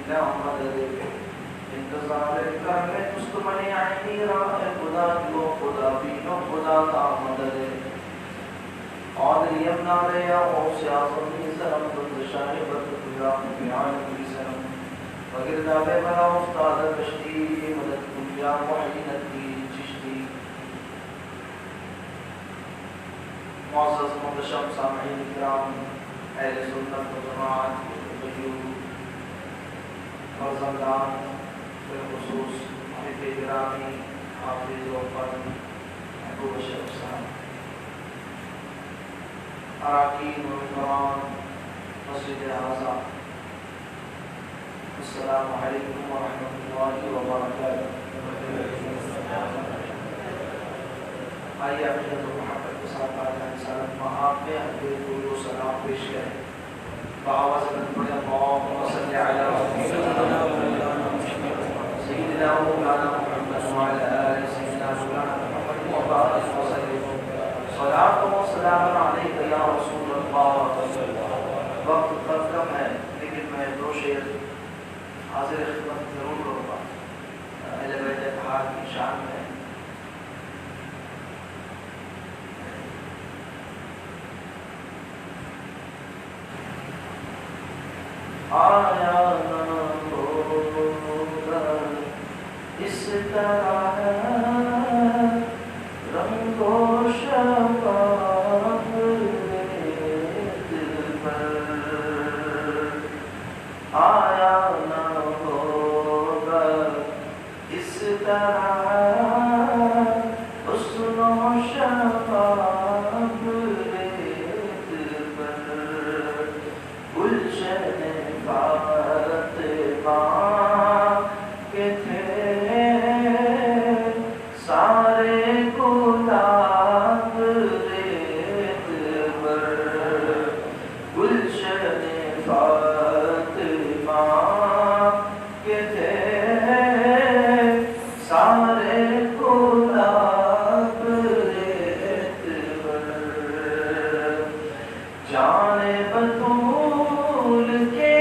بلا مدد انتظار کر میں مستمنی عینی راہ خدا جو خدا بینو خدا تا مدد آدری ابنا ریا غوث اعظم سلام بند شاہبت قیام بیان کی سلام وگردہ بے بلا استاد کشتی مدد کیا محین الدین چشتی معزز محتشم سامعین کرام اہل سنت و جماعت فرزندان بالخصوص حفظ گرامی حافظ وفر ابو بشر حسین اراکین و ممبران مسجد اعظم السلام علیکم ورحمۃ اللہ وبرکاتہ. آئیے اپنی محبت کے ساتھ سلام آپ میں درود و سلام پیش کریں. بآواز بلند پڑھیں اللہم صل علی سیدنا مولانا محمد وعلی آل سیدنا مولانا محمد وبارک وسلم صلاۃ و سلام علیک یا رسول اللہ. وقت بہت کم ہے لیکن میں دو شعر حاضر خدمت ضرور کروں گا اہل بیت اطہار کی شان میں. آیا نہ ہوگا اس طرح رنگ و شفاف دل پر. آیا نہ ہوگا اس طرح حسن و شفاف دل پر. گلشن فاطمہ کے تھے سارے گلاب ریت پر. گلشن فاطمہ کے تھے سارے گلاب ریت پر. جانے بطول کے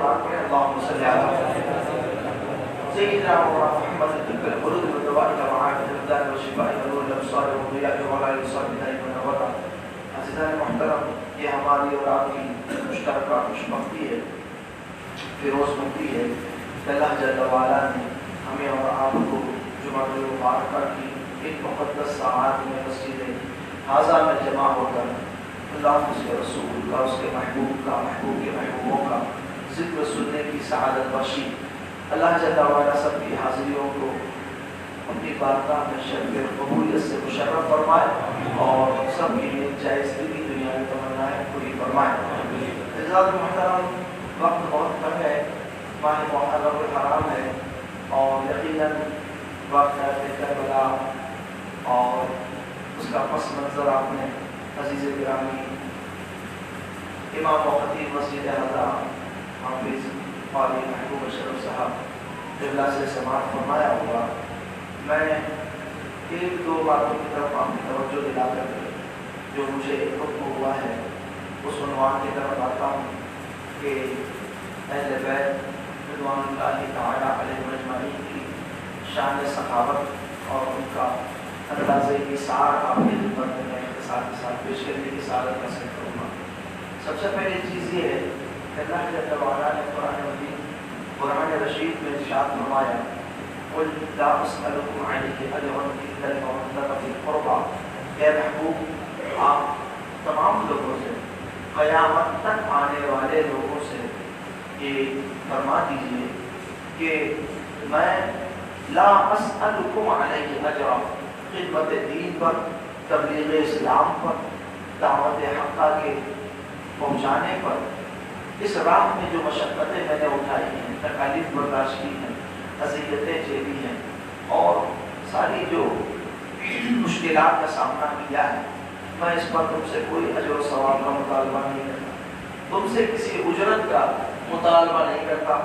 بار پڑھیں اللہم صلی علی سیدنا محمد طب القلوب والدواء ومعاد الابدان والشفاء ونور الابصار والضياء وعلى اله وصحبه اجمعين وبعد. عزیزان محترم، یہ ہماری اور آپ کی مشترکہ خوشبختی ہے، فیروز مندی ہے کہ اللہ جل وعلا نے ہمیں اور آپ کو جمعہ مبارکہ کی ایک مقدس ساعات میں مسجد حاضہ میں جمع ہو کر اللہ اس کے رسول کا، اس کے محبوب کا، محبوب کے محبوبوں کا ذکر سننے کی سعادت بخشی. اللہ جل وعلا سب کی حاضریوں کو اپنی بارگاہ میں شرف قبولیت سے مشرف فرمائے اور سب کی لیے جائز دلی دنیا میں تمنائیں پوری فرمائے. عزیزان محترم، وقت بہت کم ہے، ماہ محرم الحرام ہے اور یقیناً واقعہ کربلا اور اس کا پس منظر آپ نے عزیز گرامی امام و خطیب مسجد حضرہ حافظ قاری محبوب اشرف صاحب قبلہ سے سماعت فرمایا ہوگا. میں ایک دو باتوں کی طرف آپ کی توجہ دلا کر جو مجھے ایک حکم ہوا ہے اس عنوان کی طرف آتا ہوں کہ اہل بیت رضوان اللہ تعالی علیہ مجمعین کی شان سخاوت اور ان کا انداز اثار آپ کی خدمت میں اختصار کے ساتھ پیش کرنے کی سعادت حاصل کروں گا. سب سے پہلی چیز یہ ہے کہ اللہ جل وعلا نے قرآن رشید میں ارشاد فرمایا قل لا اسألكم علیہ اجرا الا المودۃ فی القربى. اے محبوب، آپ تمام لوگوں سے، قیامت تک آنے والے لوگوں سے یہ فرما دیجئے کہ میں لا اسألكم علیہ اجرا، خدمت دین پر، تبلیغ اسلام پر، دعوت حقہ کے پہنچانے پر، اس راہ میں جو مشقتیں میں نے اٹھائی ہیں، تکالیف برداشت کی ہیں، اذیتیں جھیلی ہیں اور ساری جو مشکلات کا سامنا کیا ہے، میں اس پر تم سے کوئی اجر و ثواب کا مطالبہ نہیں کرتا، تم سے کسی اجرت کا مطالبہ نہیں کرتا.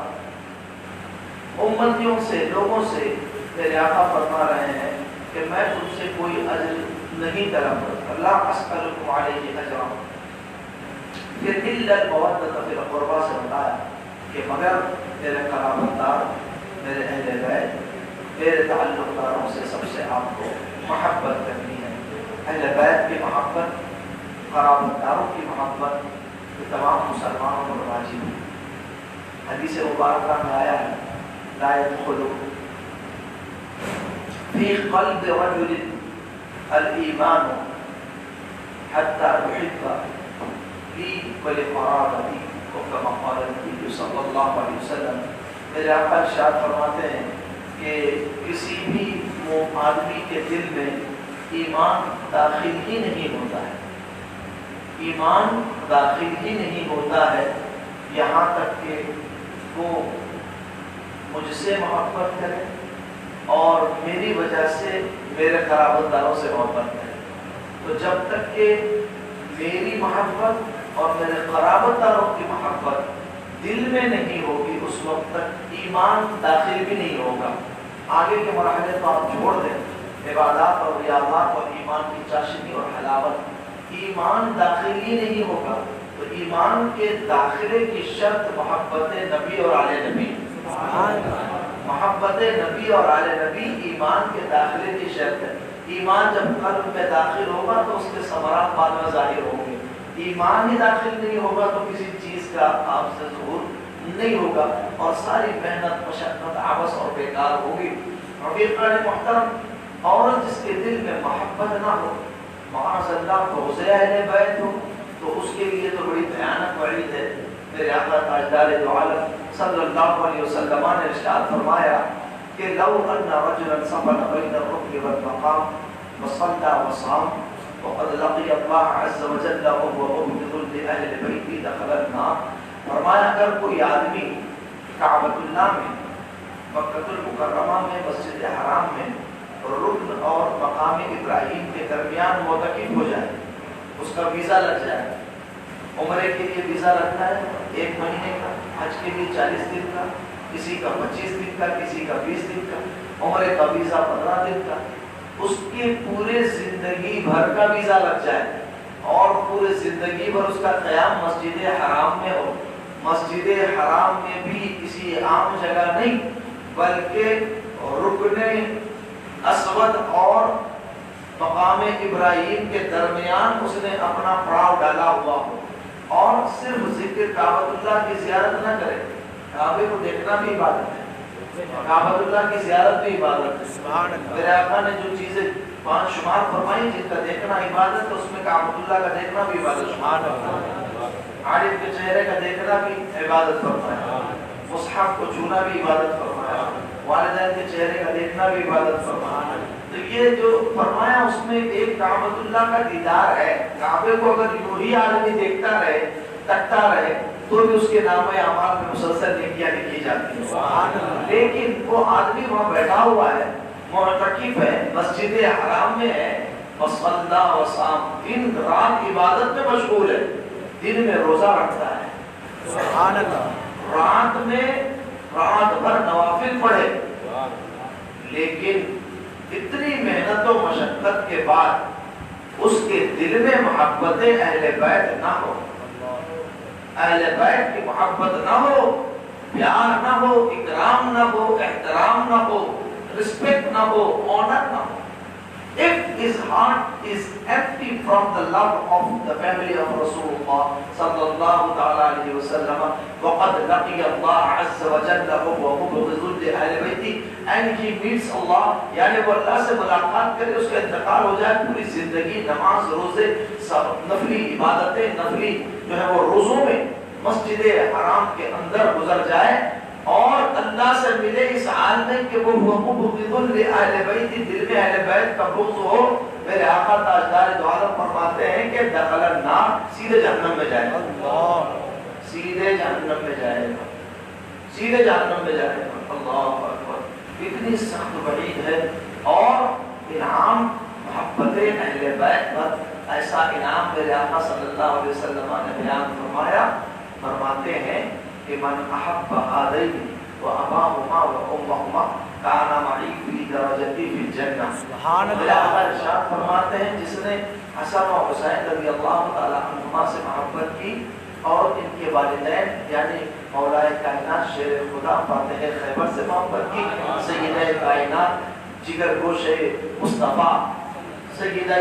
امتیوں سے، لوگوں سے میرے آقا فرما رہے ہیں کہ میں تم سے کوئی اجر نہیں طلب کرتا. لا اسألکم علیہ اجرا. پھر الا المودۃ فی القربى سے بتایا کہ مگر میرے قرابت دار، میرے اہل بیت، میرے تعلق داروں سے سب سے آپ کو محبت کرنی ہے. اہل بیت کی محبت، قرابت داروں کی محبت یہ تمام مسلمانوں پر واجب ہے. حدیث مبارکہ میں آیا ہے لا يدخل في قلب رجل الإيمان حتى يحب لي ولقرابتي وكما قال النبي صلی اللہ علیہ وسلم. میرے آقا ارشاد فرماتے ہیں کہ کسی بھی آدمی کے دل میں ایمان داخل ہی نہیں ہوتا ہے، ایمان داخل ہی نہیں ہوتا ہے یہاں تک کہ وہ مجھ سے محبت کرے اور میری وجہ سے میرے قرابت داروں سے محبت کرے. تو جب تک کہ میری محبت اور میرے قرابت داروں کی محبت دل میں نہیں ہوگی اس وقت تک ایمان داخل بھی نہیں ہوگا. آگے کے مرحلے تو آپ چھوڑ دیں، عبادات اور ریاضات اور ایمان کی چاشنی اور حلاوت، ایمان داخل ہی نہیں ہوگا. تو ایمان کے داخلے کی شرط محبت نبی اور آل نبی، محبت نبی اور آل نبی ایمان کے داخلے کی شرط ہے. ایمان جب قلب میں داخل ہوگا تو اس کے ثمرات بعد میں ظاہر ہوں گے. ایمان ہی داخل نہیں ہوگا تو کسی چیز کا آپ سے ظہور نہیں ہوگا اور ساری محنت، مشقت عبث اور بیکار ہوگی. رفیقان محترم، عورت جس کے دل میں محبت نہ ہو، معاذ اللہ توسع اہل بیت ہو، تو اس کے لیے تو بڑی بھیانک وعید ہے. میرے آقا تاجدار دو عالم صلی اللہ علیہ وسلم نے ارشاد فرمایا کہ لو ان رجلا صفن بین الركن والمقام وصلى وصام وقد لقي الله عز وجل وهو مبغض لأهل البيت دخل النار. فرمایا اگر کوئی آدمی کعبۃ اللہ میں، مکہ المکرمہ میں، مسجد حرام میں رکن اور مقام ابراہیم کے درمیان معتکف ہو جائے، اس کا ویزا لگ جائے. عمرے کے لیے ویزا لگتا ہے 1 مہینے کا، حج کے لیے 40 دن کا، کسی کا 25 دن کا، کسی کا 20 دن کا، عمرے کا ویزا 15 دن کا. اس کے پورے زندگی بھر کا ویزا لگ جائے اور پورے زندگی بھر اس کا قیام مسجد حرام میں ہو، مسجد حرام میں بھی کسی عام جگہ نہیں بلکہ رکن اسود اور مقام ابراہیم کے درمیان اس نے اپنا پڑاؤ ڈالا ہوا ہو اور صرف ذکر کعبۃ اللہ کی زیارت نہ کرے. کعبے کو دیکھنا بھی عبادت ہے, کعبۃ اللہ کی زیارت بھی عبادت ہے. میرے آقا نے جو چیزیں 5 شمار فرمائی جن کا دیکھنا عبادت ہے, اس میں کعبۃ اللہ کا دیکھنا بھی عبادت ہے, عارف کے چہرے کا دیکھنا بھی عبادت فرمایا, مصحف کو چھونا بھی عبادت فرمایا, والدین کے چہرے کا دیکھنا بھی عبادت فرمایا. تو یہ جو فرمایا اس میں ایک کعبۃ اللہ کا دیدار ہے. کعبے کو اگر یوں ہی آدمی دیکھتا رہے, تکتا رہے, تو بھی اس کے نام اعمال میں مسلسل نیکیاں لکھی جاتی ہیں. لیکن وہ آدمی وہاں بیٹھا ہوا ہے, معتکف ہے, مسجد حرام میں ہے, وصلی وسام, دن رات عبادت میں مشغول ہے, دن میں روزہ رکھتا ہے, سبحان اللہ, رات میں رات بھر نوافل پڑھے, لیکن اتنی محنت و مشقت کے بعد اس کے دل میں محبت اہل بیت نہ ہو, اہل بیت کی محبت نہ ہو, پیار نہ ہو, اکرام نہ ہو, احترام نہ ہو, رسپیکٹ نہ ہو, آنر نہ ہو. If his heart is empty from the love of the family of Rasulullah sallallahu ta'ala alayhi wa sallam, وَقَدْ لَقِيَ اللَّهَ عَزَّ وَجَلَّ هُوَ مُبْغِضٌ لِأَهْلِ بَيْتِهِ, and he meets Allah, یعنی وہ اللہ سے ملاقات کرے, اس کا انتقال ہو جائے, پوری زندگی نماز, روزے, نفلی عبادتیں, نفلی جو ہے وہ روزوں میں مسجد حرام کے اندر گزر جائے اور اللہ سے ملے اس حال میں کہ وہ مبغض لأہل بیت, دل میں اہل بیت کا بغض ہو. میرے آقا تاجدار دو عالم فرماتے ہیں کہ دخل النار, سیدھے جہنم میں جائے گا, سیدھے جہنم میں جائے گا, سیدھے جہنم میں جائے گا. اللہ اکبر, اتنی سخت وعید ہے. اور انعام محبت اہل بیت پر, ایسا انعام میرے آقا صلی اللہ علیہ وسلم نے بیان فرمایا, فرماتے ہیں کہ من احب هذین واباهما وامهما کان معی فی درجتی فی الجنہ. سبحان اللہ. ارشاد فرماتے ہیں جس نے حسن و حسین رضی اللہ تعالی عنہما سے محبت کی اور ان کے والدین یعنی مولا کائنات شیر خدا فاتح خیبر سے محبت کی, سیدہ کائنات جگر گوش مصطفیٰ, سیدہ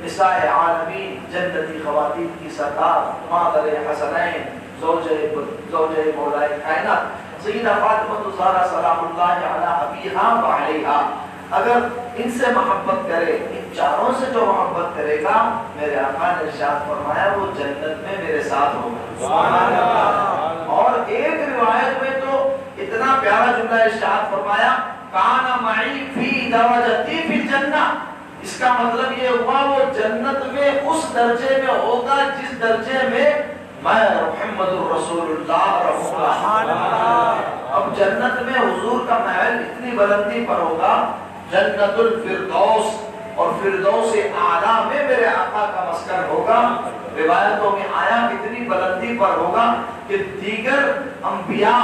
نساء عالمین, جنتی خواتین کی سردار, مادر حسنین, زوجہ مولا کائنات سیدہ فاطمہ الزہرا سلام اللہ علی ابیہا و علیہا, اگر ان سے محبت کرے, ان چاروں سے جو محبت کرے گا, میرے آقا نے ارشاد فرمایا وہ جنت میں میرے ساتھ ہوگا. سبحان اللہ. اور ایک روایت میں تو اتنا پیارا جملہ ارشاد فرمایا, کان معی فی درجتی فی الجنہ. اس کا مطلب یہ ہوا وہ جنت میں اس درجے میں ہوگا جس درجے میں میں محمد رسول اللہ رہوں گا. اب جنت میں حضور کا محل اتنی بلندی پر ہوگا, جنت الفردوس, اور فردوس اعلیٰ میں میرے آقا کا مسکن ہوگا. روایتوں میں آیا اتنی بلندی پر ہوگا کہ دیگر انبیاء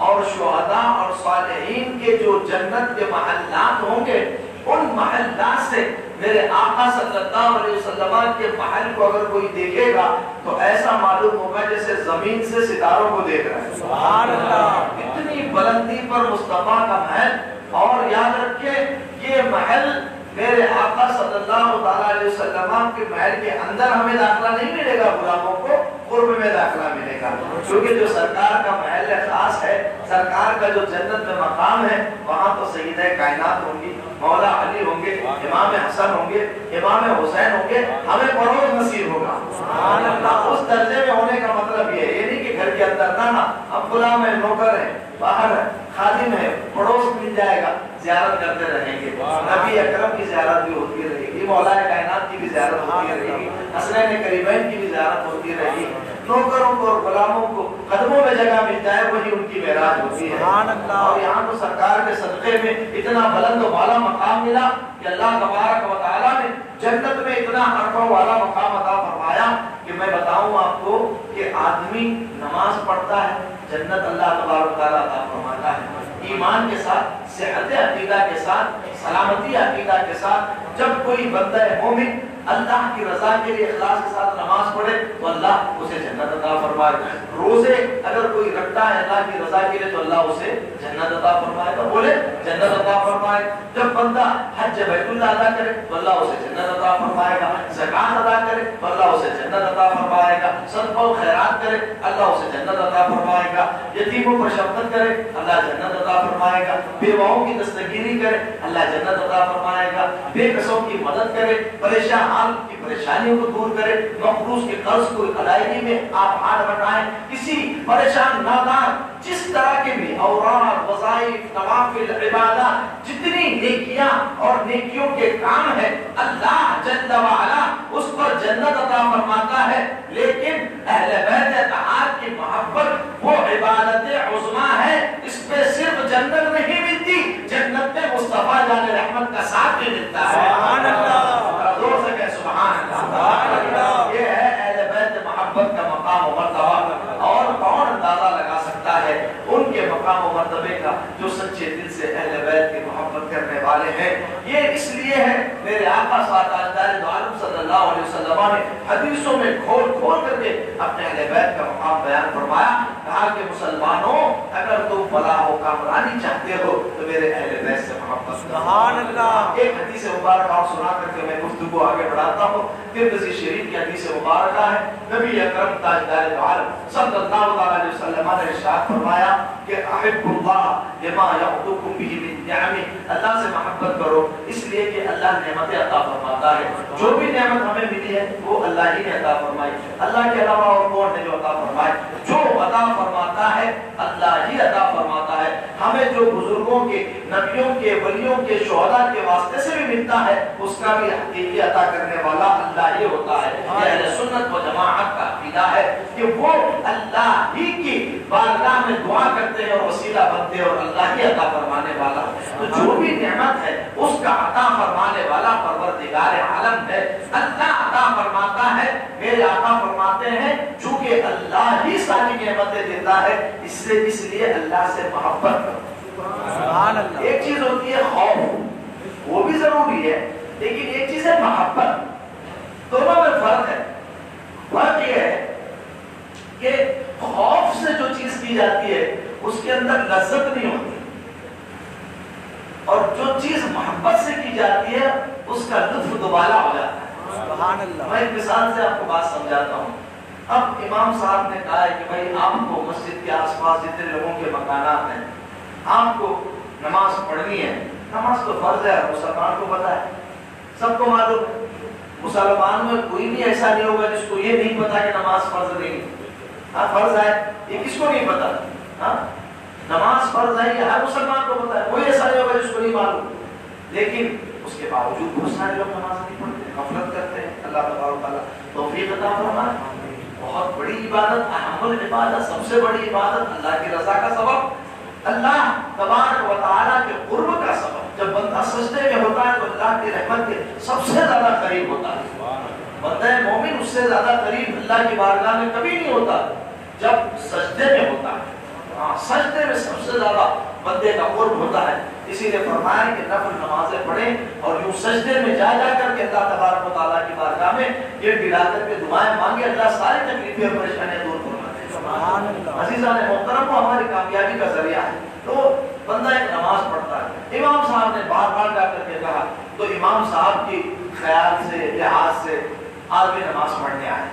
اور شہداء اور صالحین کے جو جنت کے محلات ہوں گے, ان محلات سے میرے آقا صلی اللہ علیہ وسلم کے محل کو اگر کوئی دیکھے گا تو ایسا معلوم ہوگا جیسے زمین سے ستاروں کو دیکھ رہا ہے. سبحان اللہ. اتنی بلندی پر مصطفیٰ کا محل. اور یاد رکھیں یہ محل میرے آقا صلی اللہ علیہ وسلم کے محل کے اندر ہمیں داخلہ نہیں ملے گا, غلاموں کو قرب میں داخلہ ملے گا, کیونکہ جو سرکار کا محل خاص ہے, سرکار کا جو جنت میں مقام ہے, وہاں تو سیدہ کائنات ہوں گی, مولا علی ہوں گے, امام حسن ہوں گے, امام حسین ہوں گے, ہمیں پڑوس نصیب ہوگا. سبحان اللہ. اس درجے میں ہونے کا مطلب یہ ہے, یہ نہیں کہ گھر کے اندر نہ, اب غلام ہے, نوکر ہے, باہر ہے, خادم ہے, پڑوس مل جائے گا, زیارت کرتے رہیں گے. نبی اکرم کی زیارت بھی ہوتی رہے گی, مولا کائنات کی بھی زیارت ہوتی رہے گی, حسنین کریمین کی بھی زیارت ہوتی رہے گی. نوکروں کو اور غلاموں کو قدموں میں جگہ مل جائے وہی ان کی معراج ہوتی ہے. اور یہاں تو سرکار کے صدقے میں اتنا بلند و بالا مقام ملا کہ اللہ تبارک و تعالیٰ نے جنت میں اتنا عرفہ والا مقام عطا فرمایا کہ میں بتاؤں آپ کو کہ آدمی نماز پڑھتا ہے, جنت اللہ تبارک و تعالیٰ عطا فرماتا ہے. ایمان کے ساتھ، صحت عقیدہ کے ساتھ، سلامتی عقیدہ کے ساتھ جب کوئی بندہ مومن اللہ کی رضا کے لیے اخلاص کے ساتھ نماز پڑھے تو اللہ اسے جنت عطا فرمائے گا. روزے اگر کوئی رکھتا ہے اللہ کی رضا کے لیے تو اللہ اسے جنت عطا فرمائے گا. بولے جنت عطا فرمائے. جب بندہ حج بیت اللہ ادا کرے تو اللہ اسے جنت عطا فرمائے گا. زکات ادا کرے تو اللہ اسے جنت عطا فرمائے گا. صدقہ و خیرات کرے اللہ اسے جنت عطا فرمائے گا. یتیموں پر شفقت کرے اللہ جنت عطا فرمائے گا. بیواؤں کی دستگیری کرے اللہ جنت عطا فرمائے گا. بے کسوں کی مدد کرے، پریشان حال کی پریشانیوں کو دور کرے، مقروض کے قرض کو ادائیگی میں آپ ہاتھ بٹائیں، کسی پریشان نادار جس طرح کے بھی اوراد، وظائف، نوافل، عبادات، جتنی نیکیاں اور نیکیوں کے کام ہیں اللہ جل وعلا اس پر جنت عطا فرماتا ہے. لیکن اہل بیت اطہار کی محبت وہ عبادت عظمیٰ ہے. اس پہ صرف جنت نہیں ملتی، جنت میں مصطفیٰ جان رحمت کا ساتھ بھی ملتا ہے. سبحان اللہ. زور سے کہہ سبحان اللہ. سبحان اللہ. یہ ہے اہل بیت محبت کا مقام و مرتبہ. اور کون اندازہ لگا سکتا ہے ان کے مقام و مرتبے کا جو سچے دل سے اہل بیت کی محبت کرنے والے ہیں. یہ اس لیے ہے میرے آقا تاجدار دو عالم صلی اللہ علیہ وسلم نے حدیثوں میں کھول کھول کر کے اپنے اہل بیت کا مقام بیان فرمایا. کہا کہ مسلمانوں اگر تم فلاح و کامرانی چاہتے ہو تو میرے اہل بیت سے محبت. سبحان اللہ. ایک حدیث مبارک اور سنا کر کے میں گفتگو آگے بڑھاتا ہوں. ترمذی شریف کی حدیث مبارکہ ہے. نبی اکرم تاجدار دو عالم صلی اللہ علیہ وسلم نے ارشاد فرمایا کہ احب اللہ لما یعطوکم به من نعم. اللہ سے محبت کرو اس لیے کہ اللہ نعمتیں عطا فرماتا ہے. جو بھی نعمت ہمیں ملی ہے وہ اللہ ہی نے عطا فرمائی. اللہ کے علاوہ اور کون ہے جو عطا فرمائے؟ جو عطا فرماتا ہے اللہ ہی عطا فرماتا ہے. ہمیں جو بزرگوں کے، نبیوں کے، ولیوں کے، شہداء کے واسطے سے بھی ملتا ہے اس کا بھی حقیقی عطا کرنے والا اللہ ہی ہوتا ہے. یہ اہل سنت و جماعت کا عقیدہ ہے کہ وہ اللہ ہی کی بارگاہ میں دعا کرتے ہیں اور وسیلہ بنتے ہیں اور اللہ ہی عطا فرمانے والا. تو جو بھی نعمت ہے اس کا عطا فرمانے والا پروردگار عالم ہے. اللہ عطا فرماتا ہے. میرے آقا فرماتے ہیں چونکہ اللہ ہی ساری نعمتیں دیتا ہے اس لیے اللہ سے محبت کرو. سبحان اللہ. ایک چیز ہوتی ہے خوف، وہ بھی ضروری ہے، لیکن ایک چیز ہے محبت. دونوں میں فرق ہے. فرق یہ ہے کہ خوف سے جو چیز کی جاتی ہے اس کے اندر لذت نہیں ہوتی، اور جو چیز محبت سے کی جاتی ہے اس کا لطف دوبالا ہو جاتا ہے. سبحان اللہ. میں ایک مثال سے آپ کو بات سمجھاتا ہوں. اب امام صاحب نے کہا ہے کہ بھائی آپ کو مسجد کے آس پاس جتنے لوگوں کے مکانات ہیں آپ کو نماز پڑھنی ہے. نماز تو فرض ہے، مسلمان کو پتا ہے، سب کو معلوم ہے. مسلمان میں کوئی بھی ایسا نہیں ہوگا جس کو یہ نہیں پتا کہ نماز فرض نہیں. ہاں فرض ہے، یہ کس کو نہیں پتا؟ ہاں نماز فرض ہے یہ ہر مسلمان کو پتا ہے. کوئی ایسا نہیں ہوگا جس کو نہیں معلوم. لیکن اس کے باوجود بہت سارے لوگ نماز نہیں پڑھتے، غفلت کرتے ہیں. اللہ تبارک و تعالیٰ توفیق عطا فرمائے. بہت بڑی عبادت، اہم العبادت، سب سے بڑی عبادت، اللہ کی رضا کا سبب، اللہ تبارک و تعالیٰ کے قرب کا سبب. جب بندہ سجدے میں ہوتا ہے تو اللہ کی رحمت کے سب سے زیادہ قریب ہوتا ہے. بندہ مومن اس سے زیادہ قریب اللہ کی بارگاہ میں کبھی نہیں ہوتا جب سجدے میں ہوتا ہے. سجدے میں سب سے زیادہ بندے کا قرب ہوتا ہے. اسی لیے فرمایا کہ نفل نمازیں پڑھیں اور یوں سجدے میں جا جا کر کے اللہ تبارک و تعالیٰ کی بارگاہ میں یہ گڑا کر کے دعائیں مانگے. اللہ ساری تکلیفیں اور پریشانیاں دور فرماتے ہیں. سبحان اللہ. عزیزان محترم کو ہماری کامیابی کا ذریعہ ہے. تو بندہ ایک نماز پڑھتا ہے. امام صاحب نے بار بار جا کر کے کہا تو امام صاحب کی خیال سے، لحاظ سے آدمی نماز پڑھنے آئے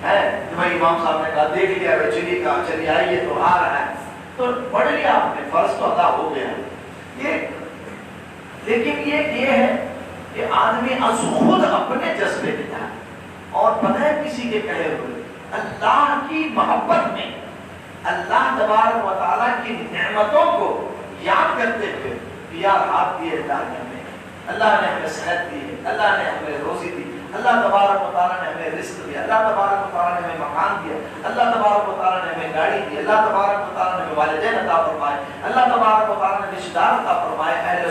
ہے. بھائی امام صاحب نے کہا دیکھ لیا چلی کا چلی آئیے تو آ رہا ہے تو پڑھ لیا آپ نے، فرض تو ادا ہو گیا. لیکن یہ ہے کہ آدمی از خود اپنے جذبے کے تحت اور پتہ ہے کسی کے کہے ہوئے اللہ کی محبت میں اللہ تبارک و تعالیٰ کی نعمتوں کو یاد کرتے ہوئے یار ہاتھ دیے اللہ نے ہمیں، اللہ نے ہمیں صحت دی ہے، اللہ نے ہمیں روزی دی، اللہ تبارک و تعالیٰ نے ہمیں رزق دیا، اللہ تبارک و تعالیٰ نے ہمیں مکان دیا، اللہ تبارک و تعالیٰ نے ہمیں گاڑی دی، اللہ تبارک و تعالیٰ نے ہمیں والدین عطا فرمائے، اللہ تبارک و تعالیٰ نے رشتہ دار عطا فرمائے، اہل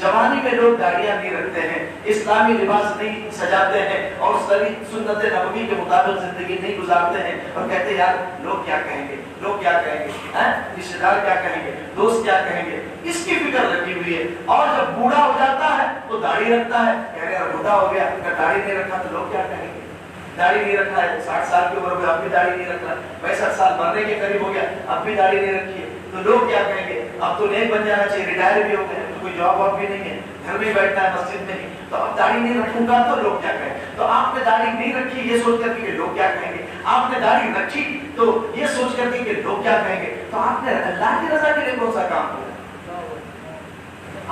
جوانی میں لوگ داڑیاں نہیں رکھتے ہیں، اسلامی لباس نہیں سجاتے ہیں اور سنت نبوی کے مطابق زندگی نہیں گزارتے ہیں، اور کہتے ہیں یار لوگ کیا کہیں گے، لوگ کیا کہیں گے، رشتے دار کیا کہیں گے، دوست کیا کہیں گے، اس کی فکر رکھی ہوئی ہے۔ اور جب بوڑھا ہو جاتا ہے تو داڑھی رکھتا ہے، کہہ رہے یار بوڑھا ہو گیا، داڑھی نہیں رکھا تو لوگ کیا کہیں گے، داڑھی نہیں رکھا ہے، 60 سال کی عمر میں اب بھی داڑھی نہیں رکھ رہا، 65 سال مرنے کے قریب ہو گیا اب بھی داڑھی نہیں رکھی ہے، تو لوگ کیا کہیں گے، اب تو نیک بن جانا چاہیے، ریٹائر بھی ہو گئے، تو کوئی جاب واب بھی نہیں ہے، گھر میں بیٹھنا ہے مسجد میں نہیں، تو اب داڑھی نہیں رکھوں گا تو لوگ کیا کہیں گے۔ تو آپ نے داڑھی نہیں رکھی یہ سوچ کر کہ لوگ کیا کہیں گے، آپ نے داڑھی رکھی تو یہ سوچ کر کہ لوگ کیا کہیں گے، تو آپ نے اللہ کی رضا کے لیے کون سا کام کیا،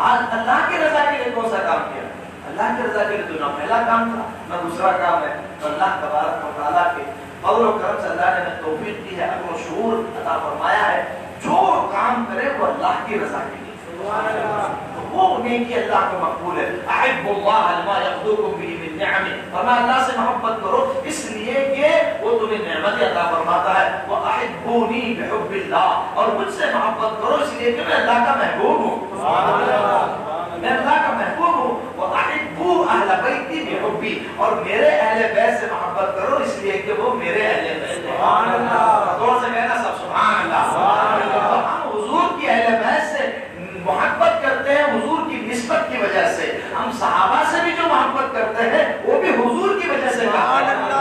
آج اللہ کی رضا کے لیے کون سا کام کیا، اللہ کی رضا کے لیے تو نہ پہلا کام تھا نہ دوسرا کام ہے۔ تو اللہ تبارک و تعالیٰ کے فضل و کرم سے اللہ نے ہمیں توفیق دی ہے، عقل و شعور عطا فرمایا ہے، جو کام کرے وہ اللہ کی رضا کے لیے، وہ نیکی اللہ کو مقبول ہے۔ احب اللہ لما یغدوکم به من نعمہ، فرمایا اللہ سے محبت کرو اس لیے کہ وہ تمہیں نعمت عطا فرماتا ہے، واحبونی بحب اللہ، اور مجھ سے محبت کرو اس لیے کہ میں اللہ کا محبوب ہوں، میں اللہ کا محبوب ہوں، وَأَحِبُّوا أَهْلَ بَيْتِي بِحُبِّي، اور میرے اہل بیت سے محبت کرو اس لیے کہ وہ میرے اہل بیت ہیں۔ سبحان اللہ، زور سے کہنا سب سبحان اللہ۔ ہم حضور کی اہل بیت سے محبت کرتے ہیں حضور کی نسبت کی وجہ سے، ہم صحابہ سے بھی جو محبت کرتے ہیں وہ بھی حضور کی وجہ سے کرتے ہیں۔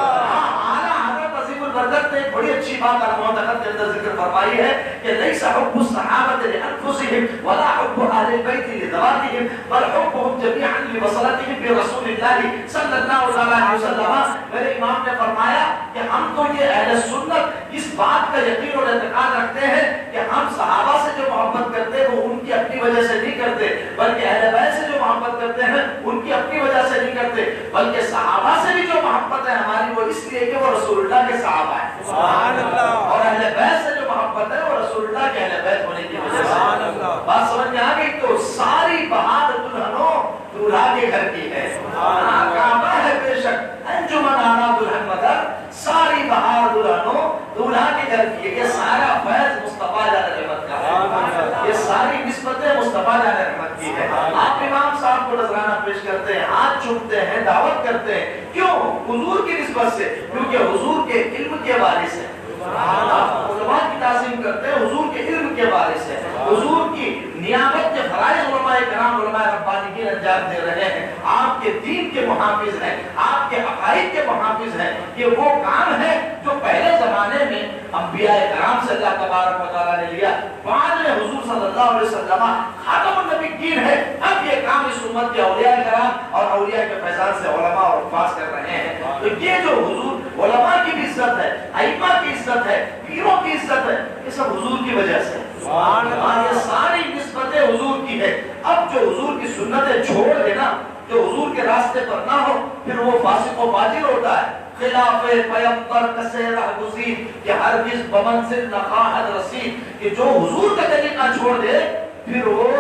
نے ایک بڑی اچھی بات المعتقد کے اندر ذکر فرمائی ہے کہ لیس حب الصحابہ لانفسهم ولا حب اہل البیت لذواتهم بل حبهم جميعا لوصلتهم برسول اللہ صلی اللہ علیہ وسلم۔ میرے امام نے فرمایا کہ ہم تو یہ اہل سنت اس بات کا یقین اور اعتقاد رکھتے ہیں کہ ہم صحابہ سے جو محبت کرتے ہیں وہ ان کی اپنی وجہ سے نہیں کرتے، بلکہ اہل بیت سے جو محبت کرتے ہیں ان کی اپنی وجہ سے نہیں کرتے، بلکہ صحابہ سے بھی جو محبت ہے ہماری وہ اس لیے کہ وہ رسول اللہ کے صحابہ ہیں، سبحان اللہ، اور اہل بیت سے جو محبت ہے وہ رسول اللہ کے اہل بیت ہونے کی وجہ سے۔ سبحان اللہ، بات سمجھ میں آ گئی؟ تو ساری بہار دلہنوں دولہا کے گھر کی ہے، کعبہ ہے بے شک انجمن آنا دلہن مدر، ساری بہار دلہنوں دولہا کے گھر کی ہے۔ یہ سارا فیض مصطفیٰ جان رحمت کا ہے، یہ ساری نسبتیں مصطفیٰ جان رحمت کی ہے۔ آپ امام صاحب کو نذرانہ پیش کرتے ہیں، ہاتھ چومتے ہیں، دعوت کرتے ہیں، کیوں؟ حضور کی نسبت سے، کیونکہ حضور کے علم کے وارث ہیں، علماء کی تعظیم کرتے ہیں حضور کے علم کے وارث ہیں، حضور کی نیابت کے فرائض علماء کرام علماء ربانیین انجام دے رہے ہیں، آپ کے دین کے محافظ ہیں، آپ کے عقائد کے محافظ ہیں۔ یہ وہ کام ہے جو پہلے زمانے میں انبیاء کرام سے اللہ تبارک و تعالیٰ نے لیا، بعد میں حضور صلی اللہ علیہ وسلم خاتم النبیین ہے، اب یہ کام اس امت کے اولیاء کرام اور اولیاء کے فیضان سے علماء اور حفاظ کر رہے ہیں۔ تو یہ جو حضور علماء کی بھی عزت ہے، ائمہ کی عزت ہے، پیروں کی عزت ہے، یہ سب حضور کی وجہ سے، یہ ساری نسبتیں حضور کی ہے۔ اب جو حضور کی سنتیں چھوڑ دے نا، جو حضور کے راستے پر نہ ہو، پھر وہ فاسق و فاجر ہوتا ہے۔ خلاف پیغمبر کسے رہ گزید کہ ہرگز بمنزل نخواہد رسید، کہ جو حضور کا طریقہ چھوڑ دے پھر وہ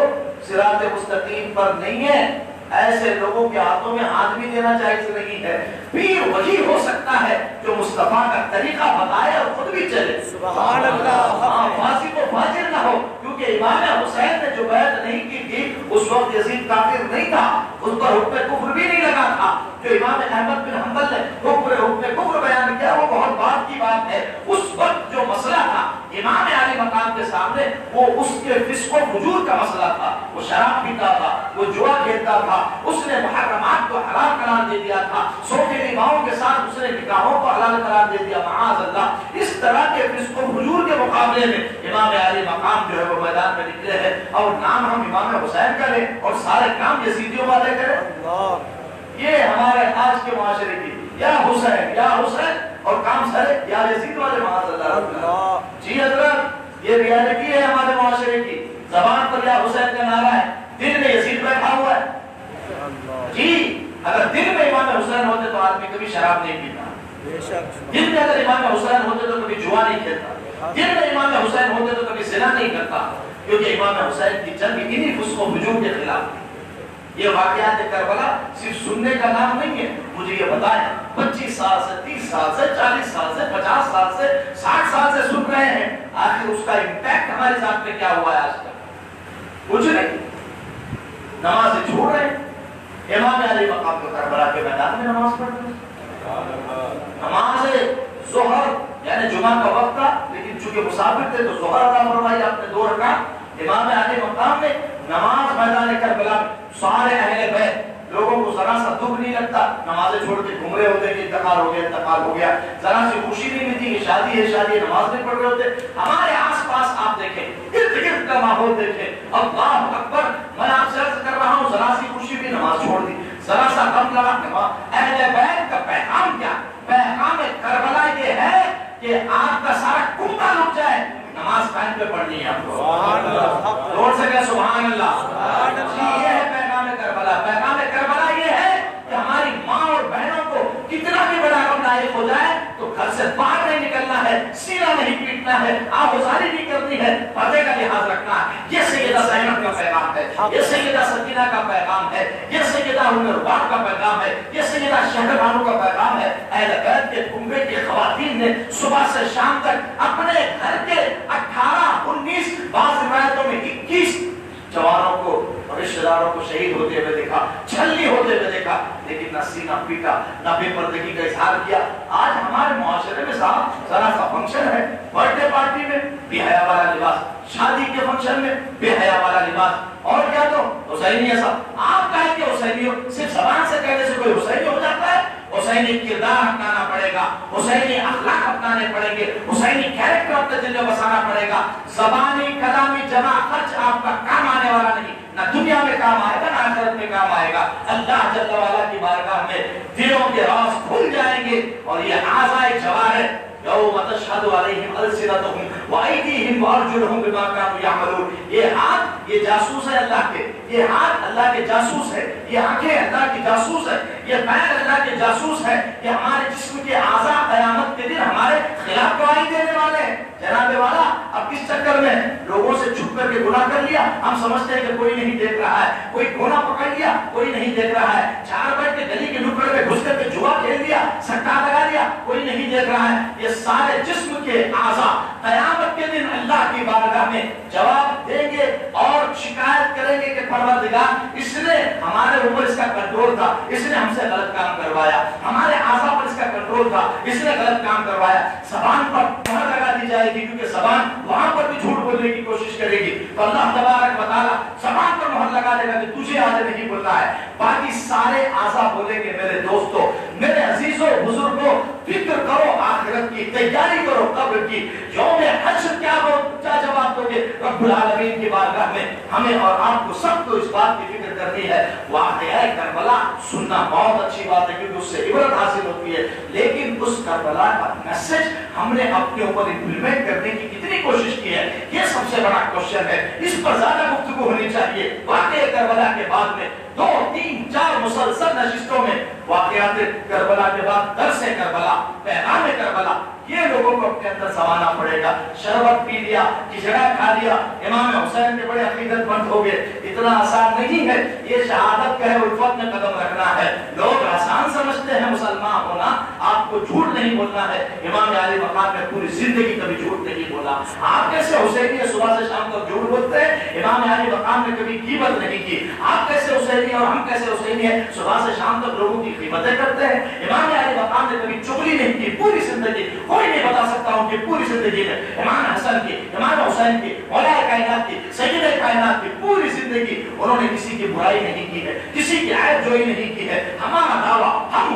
صراط مستقیم پر نہیں ہے۔ ایسے لوگوں کے ہاتھوں میں ہاتھ بھی دینا جائز نہیں ہے۔ پیر وہی ہو سکتا ہے جو مصطفیٰ کا طریقہ بتائے اور خود بھی چلے، سبحان اللہ، فاسق و فاجر نہ ہو، کیونکہ امام حسین نے جو بیعت نہیں کی تھی اس وقت یزید کافر نہیں تھا، اس پر حکم کفر بھی نہیں لگا تھا۔ جو امام احمد بن حنبل نے حکم کفر بیان کیا وہ بہت بات کی بات ہے، اس وقت جو مسئلہ تھا امام عالی مقام کے سامنے وہ اس کے فسق و فجور کا مسئلہ تھا، وہ شراب پیتا تھا، وہ جوا کھیلتا تھا، اس نے محرمات کو حرام قرار دے دیا تھا، سوکھے نکاحوں کے ساتھ اس نے نکاحوں کو حلال قرار دے دیا، معاذ اللہ۔ اس طرح کے فسق و فجور کے مقابلے میں امام عالی مقام جو ہے وہ میدان میں نکلے ہیں، اور نام ہم امام حسین کا لیں اور سارے کام یزیدیوں والے کریں۔ یہ ہمارے آج کے معاشرے کی یا حسین اور کام سارے یا یزید والے، معاذ اللہ۔ جی حضرت، یہ ریالٹی ہے ہمارے معاشرے کی، زبان پر یا حسین کا نعرہ ہے، دل میں یزید بیٹھا ہوا ہے۔ جی اگر دل میں امام حسین ہوتے تو آدمی کبھی شراب نہیں پیتا، دل میں اگر امام حسین ہوتے تو کبھی جوا نہیں کھیلتا، دل میں امام حسین ہوتے تو کبھی زنا نہیں کرتا، کیونکہ امام حسین کی جنگ انہی فسق و فجور کے خلاف تھی۔ یہ واقعات کربلا صرف سننے کا نام نہیں ہے، مجھے یہ بتائیں 25 سال سے 30 سال سے 40 سال سے 50 سال سے 60 سال سے سن رہے ہیں، آخر اس کا امپیکٹ ہمارے ساتھ میں کیا ہوا ہے آج تک؟ کچھ نہیں۔ نماز چھوڑ رہے ہیں۔ امام علی مقام کو کربلا کے میدان میں نماز پڑھ رہے ہیں۔ نماز ظہر یعنی جمعہ کا وقت تھا، لیکن چونکہ مسافر تھے تو ظہر ادا فرمائی آپ نے 2 رکعت۔ امام علی مقام میں نماز میدان کربلا میں سارے اہل بیت لوگوں کو ذرا سا دکھ نہیں لگتا، نمازیں چھوڑ کے گھوم رہے ہوتے کہ انتقال ہو گیا انتقال ہو گیا، ذرا سی خوشی نہیں ملتی کہ شادی ہے شادی ہے، نماز نہیں پڑھ رہے ہوتے۔ ہمارے آس پاس آپ دیکھیں، ارد گرد کا ماحول دیکھیں، اللہ اکبر، میں آپ سے عرض کر رہا ہوں ذرا سی خوشی بھی نماز چھوڑ دی، ذرا سا غم لگا نماز۔ اہل بیت کا پیغام کیا؟ پیغام کربلا یہ ہے کہ آپ کا سارا کنبہ رک جائے، نماز ٹائم پہ پڑھنی ہے آپ کو۔ سبحان اللہ، زور سے کہہ سبحان اللہ۔ یہ ہے پیغام کربلا۔ پیغام کربلا یہ ہے کہ ہماری ماں اور بہنوں کو کتنا بھی بڑا غم لاحق ہو جائے تو گھر سے باہر نہیں نکلنا ہے، سینہ نہیں پیٹنا ہے، آہوزاری نہیں کرنی ہے، پردے کا لحاظ رکھنا ہے۔ یہ سیدہ زینب کا پیغام ہے، یہ سیدہ سکینہ کا پیغام ہے، یہ سیدہ ام روان کا پیغام ہے، یہ سیدہ شہربانو کا پیغام ہے۔ اہل بیت کے کنبے کی خواتین نے صبح سے شام تک اپنے گھر کے 18 19 بعض روایتوں میں 21 جوانوں کو اور رشتہ داروں کو شہید ہوتے ہوئے دیکھا، چھلنی ہوتے ہوئے دیکھا، لیکن نہ سینہ پیٹا، نہ بے پردگی کا اظہار کیا۔ آج ہمارے معاشرے میں صاحب ذرا سا فنکشن ہے، برتھ ڈے پارٹی میں بے حیا والا لباس، شادی کے فنکشن میں بے حیا والا لباس، اور کیا تو حسینی ہے صاحب۔ آپ کہیں کہ حسینی ہو، صرف زبان سے کہنے سے کوئی حسینی ہو جاتا ہے؟ حسینی کردار اپنانا پڑے گا، حسینی اخلاق اپنانے پڑیں گے، حسینی کیریکٹر اپنے دل میں بسانا پڑے گا۔ زبانی کلامی جمع خرچ آپ کا کام آنے والا نہیں، نہ دنیا میں کام آئے گا نہ آخرت میں کام آئے گا۔ اللہ جل وعلا کی بارگاہ میں دلوں کے راز کھل جائیں گے، اور یہ اعضائے جوارح یوم تشہد علیہم السنتہم وایدیہم وارجلہم بما کانوا یعملون، یہ ہاتھ یہ جاسوس ہے اللہ کے، یہ ہاتھ اللہ کے جاسوس ہے، یہ آنکھیں اللہ کی جاسوس ہے، یہ پیر اللہ کے جاسوس ہے، یہ ہمارے جسم کے اعضاء قیامت کے دن ہمارے خلاف گواہی دینے والے ہیں۔ جناب والا اب کس چکر میں لوگوں سے چھپ کر کے گناہ کر لیا، ہم سمجھتے ہیں کہ کوئی نہیں دیکھ رہا ہے، کوئی گناہ پکڑ لیا کوئی نہیں دیکھ رہا ہے، 4 بیٹھ کے گلی کے نکڑ میں گھس کر کے جوا کھیل لیا، سٹا لگا لیا، کوئی نہیں دیکھ رہا ہے۔ یہ سارے جسم کے اعضاء قیامت کے دن اللہ کی بارگاہ میں جواب دیں گے اور شکایت کریں گے کہ پروردگار اس نے ہمارے اوپر اس کا کنٹرول تھا، اس نے ہم سے غلط کام کروایا، ہمارے اعضاء پر اس کا کنٹرول تھا، اس نے غلط کام کروایا۔ زبان پر مہر لگا دی جائے گی، کیونکہ زبان وہاں پر بھی جھوٹ بولنے کی کوشش کرے گی، تو اللہ تبارک و تعالیٰ زبان پر مہر لگا دے گا کہ تجھے آج نہیں بولنا ہے۔ باقی سارے اعضاء بولیں گے میرے دوستو، میرے عزیزوں بزرگوں، فکر کرو آخرت کی، تیاری کرو قبر کی، یوم حشر کیا جواب دو گے رب العالمین کی بارگاہ میں۔ ہمیں اور آپ کو سب کو اس بات کی فکر کرنی ہے۔ واقعہ کربلا سننا بہت اچھی بات ہے کیونکہ اس سے عبرت حاصل ہوتی ہے، لیکن اس کربلا کا میسج ہم نے اپنے اوپر امپلیمنٹ کرنے کی کتنی کوشش کی ہے، یہ سب سے بڑا کوشچن ہے۔ اس پر زیادہ گفتگو ہونی چاہیے۔ واقعہ کربلا کے بعد میں 2 3 4 مسلسل نشستوں میں واقعات کربلا کے بعد درس کربلا، پیغام کربلا، یہ لوگوں کو اپنے اندر سمانا پڑے گا۔ شربت پی لیا، کھچڑا کھا لیا، امام حسین کے بڑے عقیدت مند ہو گئے، اتنا آسان نہیں ہے۔ یہ شہادت کا الفت میں قدم رکھنا ہے۔ لوگ آسان سمجھتے ہیں مسلمان ہونا، آپ کو جھوٹ نہیں بولنا ہے۔ امام علی مقام میں پوری زندگی کبھی جھوٹ نہیں بولا۔ آپ کیسے حسینی ہے صبح سے شام تک جھوٹ بولتے ہیں؟ امام علی مقام نے کبھی غیبت نہیں کی۔ آپ کیسے حسینی اور ہم کیسے حسینی ہیں؟ صبح سے شام تک لوگوں کی غیبتیں کرتے ہیں۔ امام علی مقام نے کبھی چغلی نہیں کی، پوری زندگی کوئی نہیں بتا سکتا ہوں کہ پوری زندگی میں امام حسن کی، امام حسین کی، مولا کائنات کی، سید کائنات کی پوری زندگی انہوں نے کسی کی برائی نہیں کی ہے، کسی کی عیب جوئی نہیں کی ہے۔ ہمارا دعویٰ ہم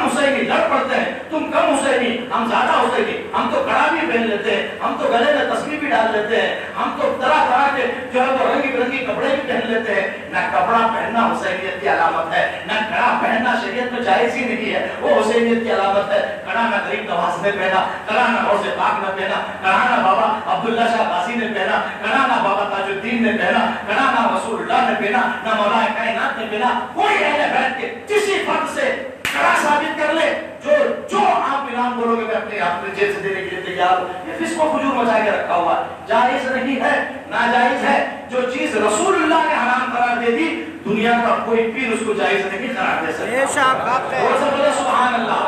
حسینی لڑ پڑتے ہیں، تم کم حسینی ہم زیادہ حسینی، ہم تو کڑا بھی پہن لیتے ہیں، ہم تو گلے میں تسبیح بھی ڈال لیتے ہیں، ہم تو طرح طرح کے جو ہے وہ رنگی برنگی کپڑے بھی پہن لیتے ہیں۔ نہ کپڑا پہننا حسینیت کی علامت ہے، نہ کڑا پہننا شریعت میں جائز ہی نہیں ہے، وہ حسینیت کی علامت ہے۔ کڑا نہ غریب نواز نے پہنا، کڑا نہ غوث پاک نے پہنا، کڑا نہ بابا عبداللہ شاہ غازی نے پہنا، کڑا نہ بابا تاج الدین نے پہنا، کڑا نہ رسول اللہ نے پہنا، نہ مولا کائنات نے پہنا۔ کوئی اہل بیت کے کسی فرد سے کڑا ثابت کر لے جو آپ اعلان بولو گے میں اپنے آپ کو جیل سے دینے کے لیے تیار ہوں، یہ فسق و فجور مچا کے رکھا ہوا ہے، جائز نہیں ہے، ناجائز ہے۔ جو چیز رسول اللہ نے حرام قرار دے دی، دنیا کا کوئی پیر اس کو جائز نہیں قرار دے سکتا۔ اور سے بولے سبحان اللہ،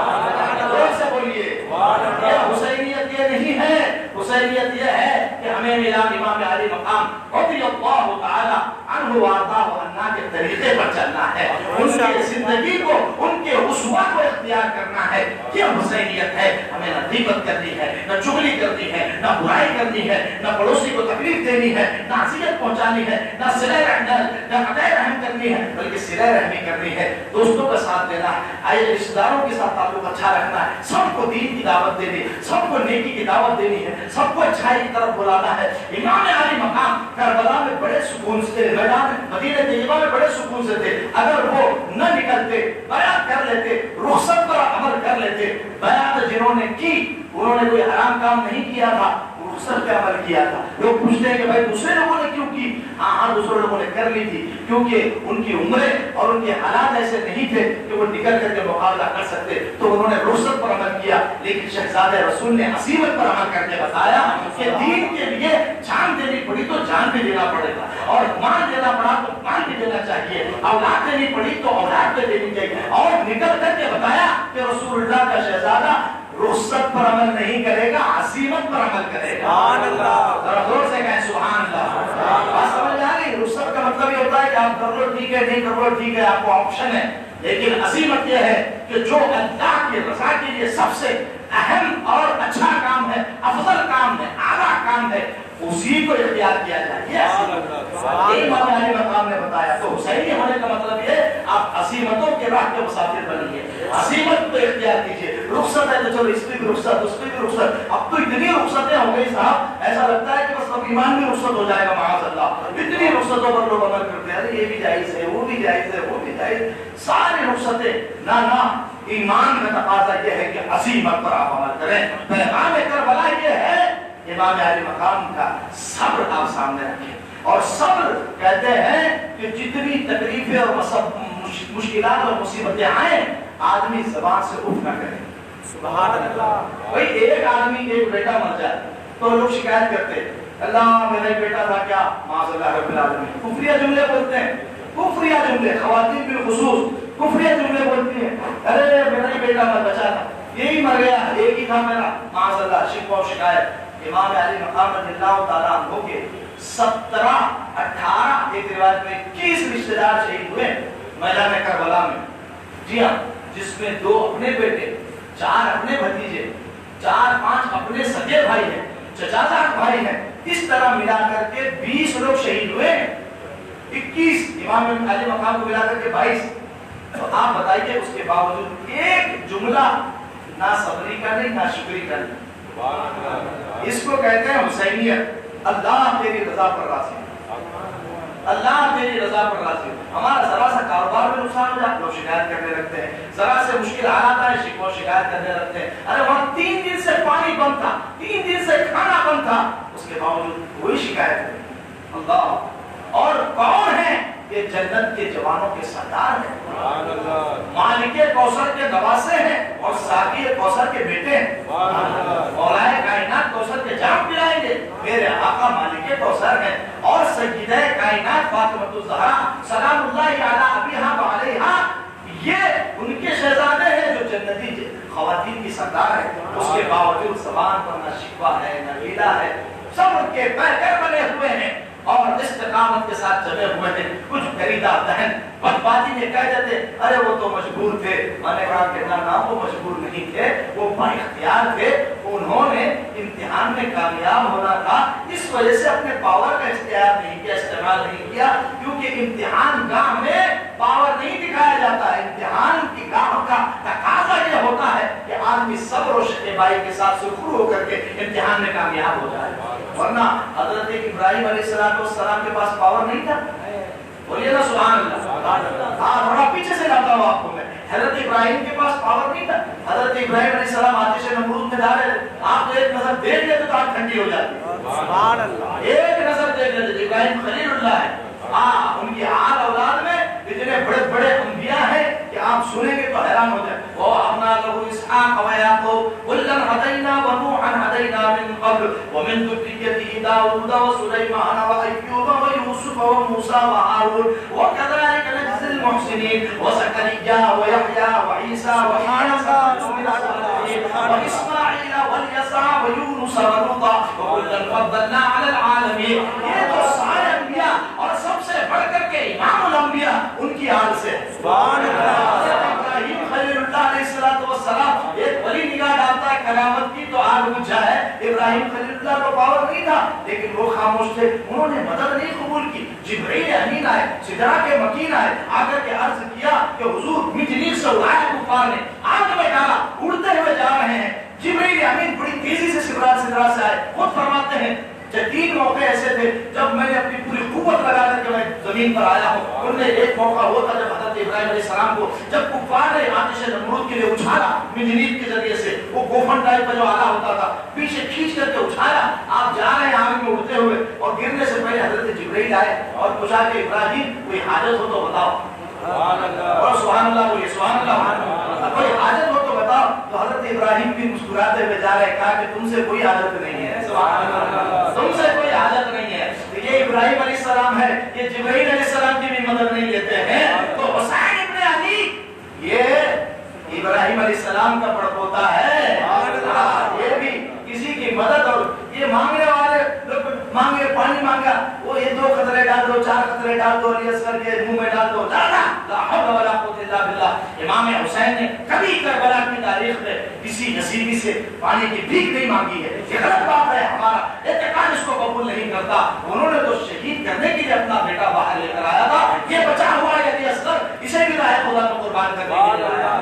اور سے بولیے یہ حسینیت یہ یہ نہیں ہے، حسینیت یہ ہے کہ ہمیں امام علی مقام رضی اللہ تعالی عنہ وارضاہ عنہ کے طریقے پر چلنا ہے، ان کی زندگی کو، ان کے اسوہ کو اختیار کرنا ہے۔ یہ حسینیت ہے، ہمیں نہ غیبت کرنی ہے، نہ چغلی کرنی ہے، نہ برائی کرنی ہے، نہ پڑوسی کو تکلیف دینی ہے، نہ اذیت پہنچانی ہے، نہ صلہ رحم کرنی ہے، بلکہ صلہ رحمی کرنی ہے، دوستوں کا ساتھ دینا ہے، آئے رشتہ داروں کے ساتھ تعلق اچھا رکھنا ہے، سب کو دین کی دعوت دینی ہے، سب کو نیکی کی دعوت دینی ہے، سب کو اچھائی کی طرف بلانا ہے۔ امام علی مقام کربلا میں بڑے سکون سے، میدان مدینہ طیبہ میں بڑے سکون سے تھے، اگر وہ نہ نکلتے، بیعت کر لیتے، رخصت پر عمل کر لیتے، بیعت جنہوں نے کی انہوں نے کوئی حرام کام نہیں کیا تھا، رخصت پہ عمل کیا تھا۔ لوگ پوچھتے ہیں کہ بھائی دوسرے لوگوں نے کیوں کی؟ ہاں دوسرے لوگوں نے کر لی تھی، کیونکہ ان کی عمریں اور ان کے حالات ایسے نہیں تھے کہ وہ نکل کر کے مقابلہ کر سکتے، تو انہوں نے رخصت پر عمل کیا۔ لیکن شہزادہ رسول نے عصیمت پر عمل کر کے بتایا کہ دین کے لیے جان دینی پڑی تو جان بھی دینا پڑے گا، اور مال دینا پڑا تو مال بھی دینا چاہیے، اولاد دینی پڑی تو اولاد بھی دینی چاہیے، اور نکل کر کے بتایا کہ رسول اللہ کا شہزادہ رخصت پر عمل نہیں کرے گا، عزیمت پر عمل کرے گا۔ سبحان اللہ، ذرا زور سے کہیں سبحان اللہ۔ بات سمجھ آ گئی؟ رخصت کا مطلب یہ ہوتا ہے کہ آپ کر لو ٹھیک ہے، نہیں کر لو ٹھیک ہے، آپ کو آپشن ہے، لیکن عزیمت یہ ہے کہ جو اللہ کی رضا کے لیے سب سے اہم اور اچھا کام ہے، افضل کام ہے، اعلیٰ کام ہے، اسی کو اختیار کیا جائے۔ یہ امام علی مقام نے بتایا۔ تو حسینی ہونے کا مطلب یہ آپ عزیمتوں کے راہ کے مسافر بنیے، عزیمت کو اختیار کیجیے۔ رخصت ہے تو چلو اس پہ بھی رخصت، اس پہ بھی رخصت، اب تو اتنی رخصتیں ہو گئی صاحب، ایسا لگتا ہے کہ بس اب ایمان بھی رخصت ہو جائے گا معاذ اللہ، اتنی رخصتوں پر لوگ عمل کرتے ہیں، یہ بھی جائز ہے، وہ بھی جائز ہے، وہ بھی جائز، ساری رخصتیں۔ نہ ایمان کا تقاضا یہ ہے کہ عزیمت پر آپ عمل کریں۔ پیغام کربلا یہ ہے امام علی مقام کا، صبر آپ سامنے رکھیں، اور صبر کہتے ہیں کہ جتنی تکلیفیں اور مشکلات اور مصیبتیں آئیں آدمی زبان سے اٹھ نہ کرے۔ سبحان اللہ۔ بھئی ایک آدمی ایک بیٹا مر جائے تو لوگ شکایت کرتے ہیں اللہ میرا ایک بیٹا تھا کیا، معاذ اللہ رب العالمین، کفریہ جملے بولتے ہیں، کفریہ جملے، خواتین بالخصوص کفریہ جملے بولتی ہیں، ارے میرا ایک بیٹا مر بچا تھا، یہی مر گیا، ایک ہی تھا میرا، معاذ اللہ، شکوہ و شکایت۔ امام علی مقام رضی اللہ تعالیٰ عنہ کے 17، 18، ایک روایت میں 21 رشتہ دار شہید ہوئے میدان کربلا میں۔ جی ہاں، جس میں 2 اپنے بیٹے، 4 اپنے بھتیجے، 4، 5 اپنے سگے بھائی ہیں، چچا زاد بھائی ہیں، اس طرح ملا کر کے 20 لوگ شہید ہوئے، 21 امام علی مقام کو ملا کر کے 22۔ تو آپ بتائیے اس کے باوجود ایک جملہ نہ صبری کا نہیں، نہ شکری کا نہیں۔ اس کو کہتے ہیں حسینیت، اللہ تیری رضا پر راضی، اللہ تیری رضا پر راضی۔ ہمارا ذرا سا کاروبار میں نقصان ہو جائے لوگ شکایت کرنے لگتے ہیں، ذرا سے مشکل حالات آئے شکوہ شکایت کرنے لگتے ہیں، ارے وہاں 3 دن سے پانی بند تھا، 3 دن سے کھانا بند تھا، اس کے باوجود کوئی شکایت نہیں۔ اللہ، اور کون ہے یہ جنت کے جوانوں کے سردار ہیں، مالک کوثر کے نواسے ہیں اور ساقی کوثر کے بیٹے ہیں، مولا کائنات کوثر کے جام پلائیں گے، میرے آقا مالک کوثر ہیں، اور سیدہ کائنات فاطمۃ الزہرا سلام اللہ علیہ ابیہا و علیہا، یہ ان کے شہزادے ہیں جو جنتی خواتین کی سردار ہے، اس کے باوجود زبان پر نہ شکوہ ہے نہ غیلہ ہے، سب ان کے پیکر بنے ہوئے ہیں اور استقامت کے ساتھ جمے ہوئے ہیں۔ کچھ خریدا دہن بدباتی میں کہہ دیتے ارے وہ تو مجبور تھے، میں نے کہا کہ نہ وہ مجبور نہیں تھے، وہ با اختیار تھے، انہوں نے امتحان میں کامیاب ہونا تھا، اس وجہ سے اپنے پاور کا اختیار نہیں کیا، استعمال نہیں کیا، کیونکہ امتحان گاہ میں پاور نہیں دکھایا جاتا ہے، امتحان کی گاہ کا تقاضا یہ ہوتا ہے کہ آدمی صبر و شکیبائی کے ساتھ سرخرو ہو کر کے امتحان میں کامیاب ہو جائے، ورنہ حضرت ابراہیم علیہ السلام کے پاس پاور نہیں تھا، بولیے نا سبحان اللہ۔ ہاں تھوڑا پیچھے سے لاتا ہوں آپ کو میں، حضرت ابراہیم کے پاس پاور نہیں تھا، حضرت ابراہیم علیہ السلام آتش نمرود میں ڈالے، آپ ایک نظر دیکھ لیتے تو آنکھ ٹھنڈی ہو جاتی، سبحان اللہ، ایک نظر دیکھ لیتے، ابراہیم خلیل اللہ ہے، ہاں ان کی آل اولاد میں اتنے بڑے بڑے انبیاء ہیں کہ آپ سنیں گے تو حیران ہو جائیں، وَوَهَبْنَا لَهُ إِسْحَاقَ وَيَعْقُوبَ كُلًّا هَدَيْنَا وَنُوحًا هَدَيْنَا مِن قَبْلُ وَمِن ذُرِّيَّتِهِ دَاوُودَ وَسُلَيْمَانَ وَأَيُّوبَ وَيُوسُفَ وَمُوسَى وَهَارُونَ وَكَذَلِكَ نَجْزِي الْمُحْسِنِينَ وَزَكَرِيَّا وَيَحْيَىٰ وَعِيسَىٰ وَإِلْيَاسَ وَإِسْمَاعِيلَ واليسع ويونس ولوطا وكلا فضلنا على العالمين. یہ تو سارے انبیاء اور سب سے بڑھ کر کے امام الانبیاء ان کی آل سے. سبحان اللہ. ابراہیم خلیل اللہ علیہ السلام ایک ولی نگاہ ڈالتا ہے کرامت کی تو آگ بجھ جائے. ابراہیم خلیل اللہ کو پاور نہیں تھا لیکن وہ خاموش تھے, انہوں نے مدد نہیں قبول کی. جبرائیل امین آئے, سدرا کے مکین آئے, آ کر کے عرض کیا کہ حضور مجنی سے اڑایا کفار نے, آگ میں ڈالا, اڑتے ہوئے جا رہے ہیں. جبرائیل امین بڑی تیزی سے سدرا سے آئے. خود فرماتے ہیں کہ 3 موقع ایسے تھے جب میں نے اپنی پوری قوت لگا کر کے میں زمین پر آیا ہوں. ان میں ایک موقع وہ تھا جب حضرت ابراہیم علیہ السلام کو جب کفار نے آتش نمرود کے لیے اچھالا منجنیق کے ذریعے سے, وہ گوفن ٹائپ کا جو آلہ ہوتا تھا پیچھے کھینچ کر کے اچھالا, آپ جا رہے ہیں آگ میں اڑتے ہوئے, اور گرنے سے پہلے حضرت جبرائیل آئے اور پوچھا کہ ابراہیم کوئی حاجت ہو تو بتاؤ. اور سبحان اللہ بولیے, سبحان اللہ. کوئی حاجت ہو تو بتاؤ. تو حضرت ابراہیم بھی مسکراتے ہوئے جا رہے, کہا کہ تم سے کوئی حاجت نہیں ہے. سبحان اللہ, تم سے کوئی حاجت نہیں ہے. یہ ابراہیم علیہ السلام ہے, یہ جبرائیل علیہ السلام کی بھی مدد نہیں لیتے ہیں. تو حسین ابن علی یہ ابراہیم علیہ السلام کا پڑپوتا ہے. یہ بھی کسی کی مدد, اور یہ مانگنے والے مانگے, پانی مانگا, وہ یہ 2 قطرے ڈال دو, 4 قطرے ڈال دو, علی اصغر کے منہ میں ڈال دو, لا حول ولا قوت الا باللہ. امام حسین نے کبھی کربلا کی تاریخ میں کسی نصیبی سے پانی کی بھیک نہیں مانگی ہے. یہ غلط بات ہے, ہمارا اعتقاد اس کو قبول نہیں کرتا. انہوں نے تو شہید کرنے کے لیے اپنا بیٹا باہر لے کر آیا تھا. یہ بچا ہوا ہے علی اصغر, اسے بھی راہ خدا کو قربان کرنے کے لیے آیا.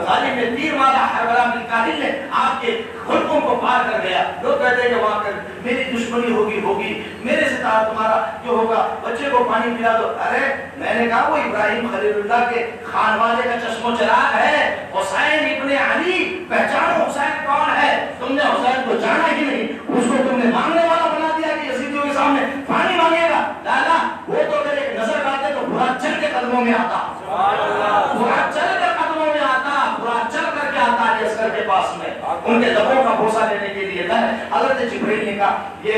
ظالم نے تیر مارا, حربلا بن کاہل نے آپ کے خلقوں کو پار کر گیا. لوگ کہتے ہیں کہ وہاں کر میری دشمنی ہوگی, میرے سے تمہارا جو ہوگا, بچے کو پانی پلا دو. ارے میں نے کہا وہ ابراہیم خلیل اللہ کے خانوادے کا چشم و چراغ ہے, حسین ابن علی. پہچانو حسین کون ہے. تم نے حسین کو جانا ہی نہیں, اس کو تم نے مانگنے والا بنا دیا کہ یزیدیوں کے سامنے پانی مانگے گا. لالا وہ تو اگر ایک نظر ڈالتے تو برا چل کے قدموں میں آتا, برا چل کر قدموں میں آتا, برا چل کر کے آتا علی اصغر کے پاس میں ان کے دبوں کا بوسہ لینے کے لیے. حضرت جبرائیل نے کہا یہ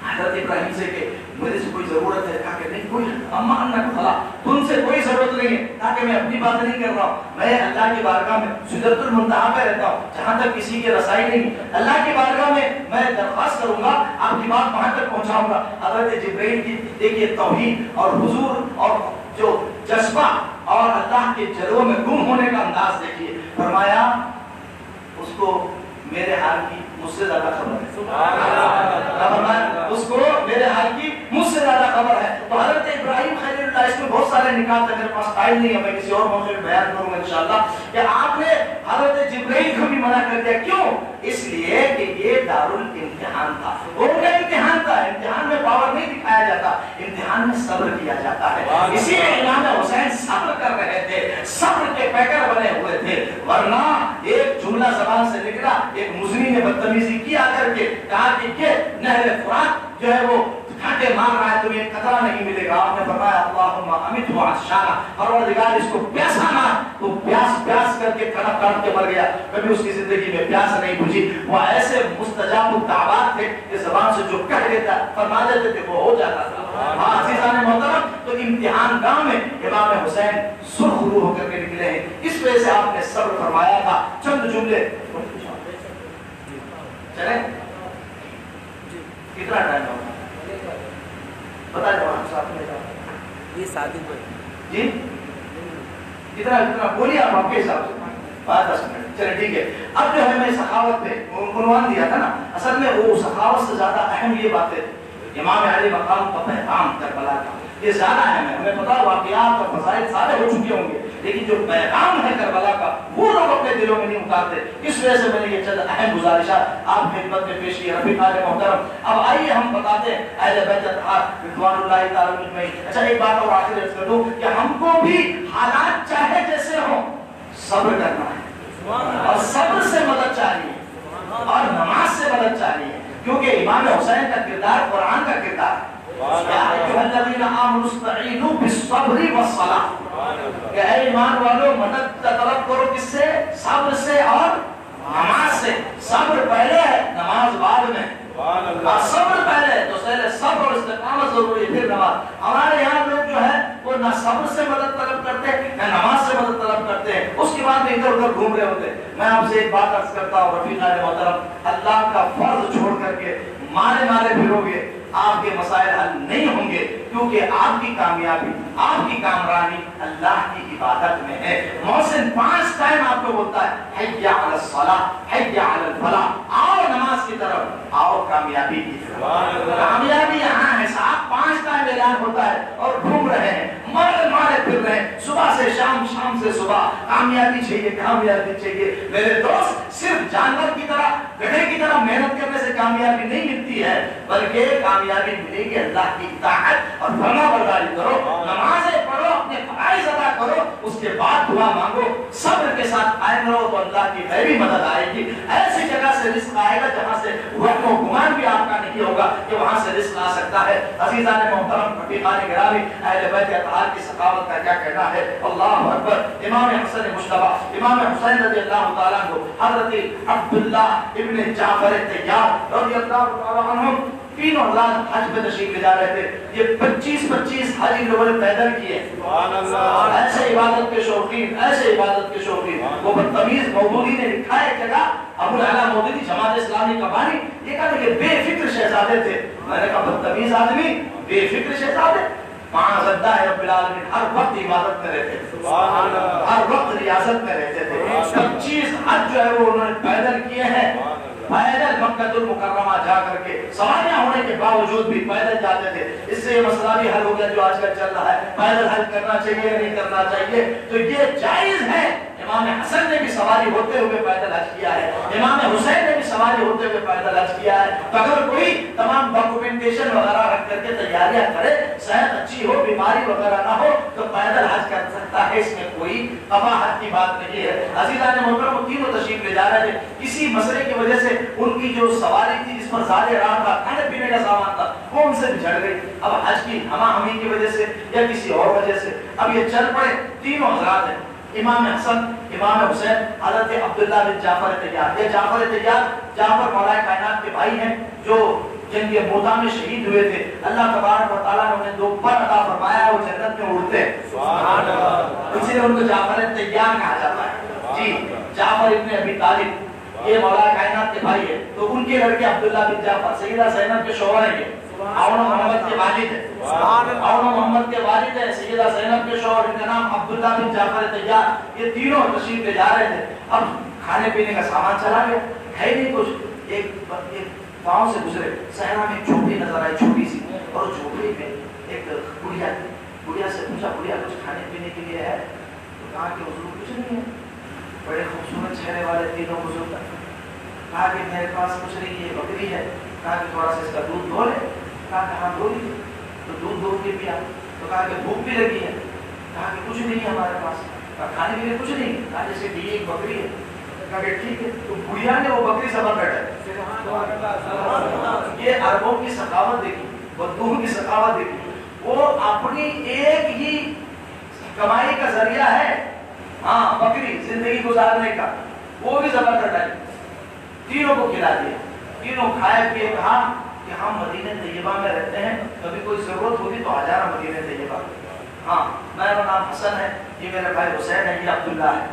حضرت ابراہیم سے کہ مجھے سے کوئی ضرورت ہے. کہا کہ نہیں, کوئی اما انک خلا, تم سے کوئی ضرورت نہیں ہے. کہا کہ میں اپنی بات نہیں کر رہا ہوں, میں اللہ کی بارگاہ میں سدرۃ المنتہا پہ رہتا ہوں جہاں تک کسی کی رسائی نہیں. اللہ کی بارگاہ میں درخواست کروں گا, آپ کی بات وہاں تک پہنچاؤں گا. حضرت جبرائیل کی دیکھیے توحید اور حضور اور جو جذبہ اور اللہ کے جلووں میں گم ہونے کا انداز دیکھیے. فرمایا اس کو میرے حال کی مجھ سے زیادہ خبر ہے. اس کو میرے حال کی مجھ سے زیادہ خبر ہے. تو حضرت ابراہیم خلیل اللہ, اس میں بہت سارے نکات ہیں, میرے پاس ٹائم نہیں ہے, میں کسی اور موقع میں بیان کروں گا انشاءاللہ, کہ آپ نے حضرت جبرائیل کو بھی منع کر دیا. کیوں؟ اس لیے کہ یہ دارالامتحان تھا, وہ کا امتحان تھا. امتحان میں پاور نہیں دکھایا جاتا, امتحان میں صبر کیا جاتا ہے. اسی لیے امام حسین صبر کر رہے تھے, صبر کے پیکر بنے ہوئے تھے. ورنہ ایک جملہ زبان سے نکلا, ایک مزنی نے بدتمیزی کی آ کر کے, کہا کہ یہ نہر فرات جو ہے وہ کانٹے مار رہا ہے, تمہیں ایک قطرہ نہیں ملے گا. آپ نے فرمایا اللہم امیتہ عطشانا, پروردگار اس کو پیاسا مار. تو پیاس کر کے تڑپ تڑپ کے مر گیا. کبھی اس کی زندگی میں پیاس نہیں بجھی. وہ ایسے مستجاب الدعوات تھے کہ زبان سے جو کہہ دیتا فرما دیتے تھے وہ ہو جاتا تھا. ہاں عزیزان محترم, تو امتحان گاہ میں امام حسین سرخ روح ہو کر کے نکلے ہیں. اس وجہ سے آپ نے صبر فرمایا تھا. چند جملے چلیں, کتنا ٹائم ہوگا بتا جوان صاحب نے یہ شادی کو جی کتنا بولیے آپ کے حساب سے 5-10 منٹ. چلے ٹھیک ہے. اب جو ہے میں سخاوت پہ عنوان دیا تھا نا, اصل میں وہ سخاوت سے زیادہ اہم یہ باتیں امام علی مقام کا پیغام کربلا کا, یہ زیادہ اہم ہے. ہمیں پتا واقعات اور مسائل سارے ہو چکے ہوں گے, لیکن جو پیغام ہے کربلا کا وہ لوگ اپنے دلوں میں نہیں اتارتے. اس وجہ سے میں نے یہ چند اہم گزارشات آپ کی خدمت میں پیش کی. رفیقان محترم, اب آئیے ہم بتاتے ہیں اہل بیت اطہار رضوان اللہ تعالی اجمعین. اچھا ایک بات اور آخر عرض کر دوں کہ ہم کو بھی حالات چاہے جیسے ہوں صبر کرنا ہے, اور صبر سے مدد چاہیے, اور نماز سے مدد چاہیے, کیونکہ امام حسین کا کردار قرآن کا کردار ہے. یا ایھا الذین آمنوا استعینوا بالصبر والصلاۃ, کہ اے ایمان والو مدد طلب کرو کس سے؟ صبر سے اور نماز سے. صبر پہلے ہے, نماز بعد میں. صبر پہلے تو صبر اور استقامت ضروری ہے, پھر نماز. ہمارے یہاں لوگ جو ہے وہ تو نہ صبر سے مدد طلب کرتے نہ نماز سے مدد طلب کرتے ہیں، اس کے بعد میں ادھر ادھر گھوم رہے ہوتے. میں آپ سے ایک بات عرض کرتا ہوں رفیقان محترم، اللہ کا فرض چھوڑ کر کے مارے پھرو گے، آپ کے مسائل حل نہیں ہوں گے، کیونکہ آپ کی کامیابی، آپ کی کامرانی اللہ کی عبادت میں ہے. محسن 5 ٹائم آپ کو بولتا ہے حی علی الصلاۃ، حی علی الفلاح، آؤ نماز کی طرف، آؤ کامیابی کی طرف. کامیابی یہاں ہے صاحب. 5 ٹائم اعلان ہوتا ہے اور گھوم رہے ہیں، مارے پھر رہے ہیں، صبح سے شام، شام سے صبح. کامیابی چاہیے، کامیابی چاہیے میرے دوست. صرف جانور کی طرح، گدھے کی طرح محنت کرنے سے کامیابی نہیں ملتی ہے، بلکہ کامیابی ملے گی اللہ کی اطاعت اور فرما برداری کرو، نمازیں پڑھو، اپنے فرائض ادا کرو، اس کے بعد دعا مانگو، صبر کے ساتھ قائم رہو تو اللہ کی غیبی مدد آئے گی. ایسی جگہ سے رزق آئے گا جہاں سے وہم و گمان بھی آپ کا نہیں ہوگا کہ وہاں سے رزق آ سکتا ہے. عزیزان محترم، رفیقان گرامی، اہل بیت اطہار کی ثقافت کا کیا کہنا ہے. اللہ اکبر. امام حسن مجتبی، امام حسین رضی اللہ تعالیٰ عنہ، حضرت عبداللہ ابن جعفر طیار رضی اللہ تعالیٰ عنہ، تینوں حضرات حج پہ تشریف لے جا رہے تھے. یہ 25 حج ان لوگوں نے پیدل کیے. ایسے عبادت کے شوقین، ایسے عبادت کے شوقین. وہ بدتمیز مودودی نے لکھا ہے جگہ، ابو العلا مودودی جماعت اسلامی کا بانی، یہ کہا کہ بے فکر شہزادے تھے. میں نے کہا بدتمیز آدمی، بے فکر شہزادے. وہاں زدہ ہے رب العالمین ہر وقت عبادت میں رہتے تھے، ہر وقت ریاضت میں رہتے تھے. 25 حج جو ہے وہ انہوں نے پیدل کیے ہیں. پیدل مکہ المکرمہ جا کر کے، سواریاں ہونے کے باوجود بھی پیدل جاتے تھے. اس سے یہ مسئلہ بھی حل ہو گیا جو آج کل چل رہا ہے، پیدل حج کرنا چاہیے یا نہیں کرنا چاہیے. تو یہ جائز ہے. امام حسن نے بھی سواری ہوتے ہوئے پیدل حج کیا ہے، امام حسین نے بھی سواری ہوتے ہوئے پیدل حج کیا ہے. تو اگر کوئی تمام ڈاکومنٹیشن وغیرہ رکھ کر کے تیاریاں کرے، صحت اچھی ہو، بیماری وغیرہ نہ ہو، تو پیدل حج کر سکتا ہے. اس میں کوئی قباحت کی بات نہیں ہے. عزیزان محترم، وہ تینوں تشریف لے جا رہے تھے. کسی مسئلے کی وجہ سے ان کی جو سواری تھی جس پر زیادہ راہ تھا، کھانے پینے کا سامان تھا، وہ ان سے بچھڑ گئی. اب حج کی ہما ہمی کی وجہ سے یا کسی اور وجہ سے اب یہ چل پڑے. تینوں حضرات ہیں، امام حسن، امام حسین، حضرت عبداللہ بن جعفر طیار. یہ جعفر طیار، جعفر مولا کائنات کے بھائی ہیں جو جنگ موتا میں شہید ہوئے تھے. اللہ تبارک و تعالیٰ نے انہیں 2 پر عطا فرمایا، وہ جنت میں اڑتے ہیں. سبحان اللہ. اسی لیے ان کو جعفر طیار کہا جاتا ہے. جی، جعفر ابن ابی طالب یہ مولا کائنات کے بھائی ہے. تو ان کے لڑکے عبداللہ بن جعفر سیدہ زینب کے شوہر ہیں. یہ عون محمد کے والد ہیں. عون محمد کے والد ہیں سیدہ زینب کے شوہر، ان کا نام عبداللہ بن جعفر طیار. یہ تینوں تشریف لے جا رہے تھے. اب کھانے پینے کا سامان چلا گیا، ہے نہیں کچھ. ایک گاؤں سے گزرے، صحرا میں ایک جھوپڑی نظر آئی، چھوٹی سی، اور جھوپڑی میں ایک بڑھیا تھی. بڑھیا سے پوچھا، بڑھیا کچھ کھانے پینے کے لیے ہے؟ تو کہا کہ حضور کچھ نہیں ہے. بڑے خوبصورت چہرے والے تینوں بزرگ. کہا کہ میرے پاس کچھ نہیں ہے، بکری ہے. کہا کہ تھوڑا سا اس کا دودھ دھو لے. کہا کہ ہاں دھو لیجیے. تو دودھ دھو کے پیا. تو کہا کہ بھوک بھی لگی ہے. کہا کہ کچھ نہیں ہے ہمارے پاس. کہا کھانے کے لیے کچھ نہیں. کہا جیسے کہ ایک بکری ہے. کہا کہ ٹھیک ہے. تو بڑھیا نے وہ بکری ذبح کر ڈالی. یہ عربوں کی ثقافت دیکھی، بدوؤں کی ثقافت دیکھی. وہ اپنی ایک ہی کمائی کا ذریعہ ہے، ہاں بکری زندگی گزارنے کا، وہ بھی ذبح کر ڈالی. تینوں کو کھلا دیا. تینوں کھائے پیے. کہا کہ ہم مدینہ طیبہ میں رہتے ہیں، کبھی کوئی ضرورت ہوگی تو آ جانا مدینہ طیبہ. ہاں، میرا نام حسن ہے، یہ میرے بھائی حسین ہے، یہ عبداللہ ہے.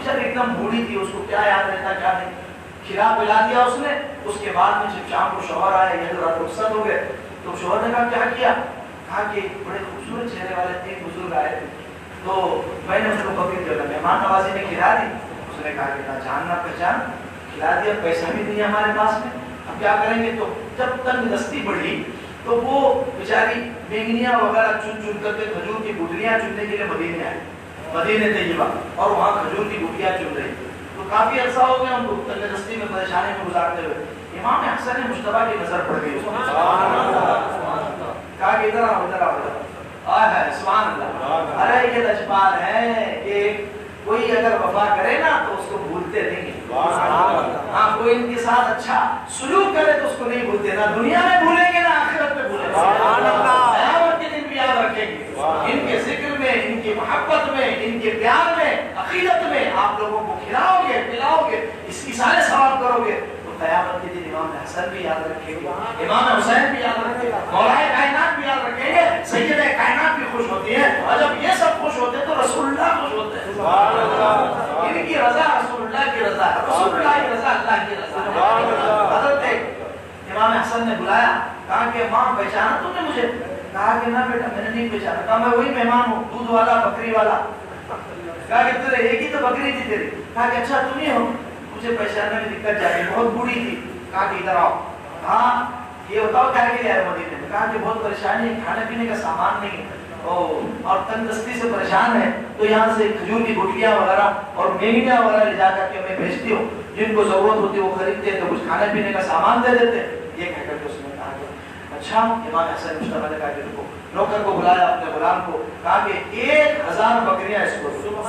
جب ایک دم بوڑھی تھی، اس کو کیا یاد رہتا کیا نہیں. کھلا پلا دیا اس نے. اس کے بعد میں جب شام کو شوہر آئے، یہ رات رخصت ہو گئے، تو شوہر نے کہا کیا کیا؟ کہا کہ بڑے خوبصورت چہرے والے 3 بزرگ آئے تو میں نے ان کو بکری دیا. مہمان نوازی نے کھلا دی. اس نے کہا کہ نہ جان نہ پہچان، کھلا دیا، پیسہ بھی نہیں ہمارے پاس میں، اب کیا کریں گے. تو جب تنگ دستی بڑھی تو وہ بیچاری بینگنیاں وغیرہ چن چن کر کے کھجور کی گٹلیاں چننے کے لیے مدینے آئے، مدینہ طیبہ، اور وہاں کھجور کی گٹلیاں چن رہی. تو کافی عرصہ ہو گیا ان کو تنگ دستی میں پریشانی میں گزارتے ہوئے. امام حسن مجتبی کی نظر پڑ گئی. کہا کہ ادھر آؤ، ادھر آؤ، سبحان اللہ. ارے یہ لجپال ہے کہ کوئی اگر وفا کرے نا تو اس کو بھولتے نہیں ہیں. ہاں، کوئی ان کے ساتھ اچھا سلوک کرے تو اس کو نہیں بھولتے. نہ دنیا میں بھولیں گے، نہ آخرت میں بھولیں گے. قیامت کے دن بھی یاد رکھیں گے. ان کے ذکر میں، ان کی محبت میں، ان کے پیار میں، عقیدت میں آپ لوگوں کو کھلاؤ گے، پلاؤ گے، اس کی سارے ثواب کرو گے. قیامت کے دن امام حسن بھی یاد رکھیں گے، امام حسین بھی یاد رکھیں گے، مولا کائنات بھی یاد رکھیں گے، سید کائنات بھی خوش ہوتی ہے. اور جب ان کی رضا رسول اللہ کی رضا ہے، رسول اللہ کی رضا اللہ کی رضا ہے۔ حضرت امام حسن نے بلایا، کہا کہ ماں پہچانا تم نے مجھے؟ کہا کہ نہ بیٹا میں نے نہیں پہچانا۔ کہا میں وہی مہمان ہوں، دودھ والا بکری والا۔ کہا کہ تیرے ایک ہی تو بکری تھی تیری۔ کہا کہ اچھا تم ہی ہو، مجھے پہچاننے میں دقت جا رہی، بہت بوڑھی تھی۔ کہا کہ ادھر آؤ۔ ہاں یہ بتاؤ کیا کے لیے آئے مدینے میں؟ کہا کہ بہت پریشانی ہے، کھانے پینے کا سامان نہیں ہے اور تندرستی سے پریشان ہے، تو یہاں سے کھجور کی گٹلیاں وغیرہ اور مینگیاں وغیرہ لے جا کر کے میں بھیجتی ہوں، جن کو ضرورت ہوتی ہے وہ خریدتے ہیں، تو کچھ کھانے پینے کا سامان دے دیتے ہیں۔ یہ کہہ کر کے اس نے کہا کہ اچھا۔ امام حسن مصطفیٰ نے کہا کہ رکو، نوکر کو بلایا اپنے غلام کو، کہا کہ 1000 بکریاں اس کو دو۔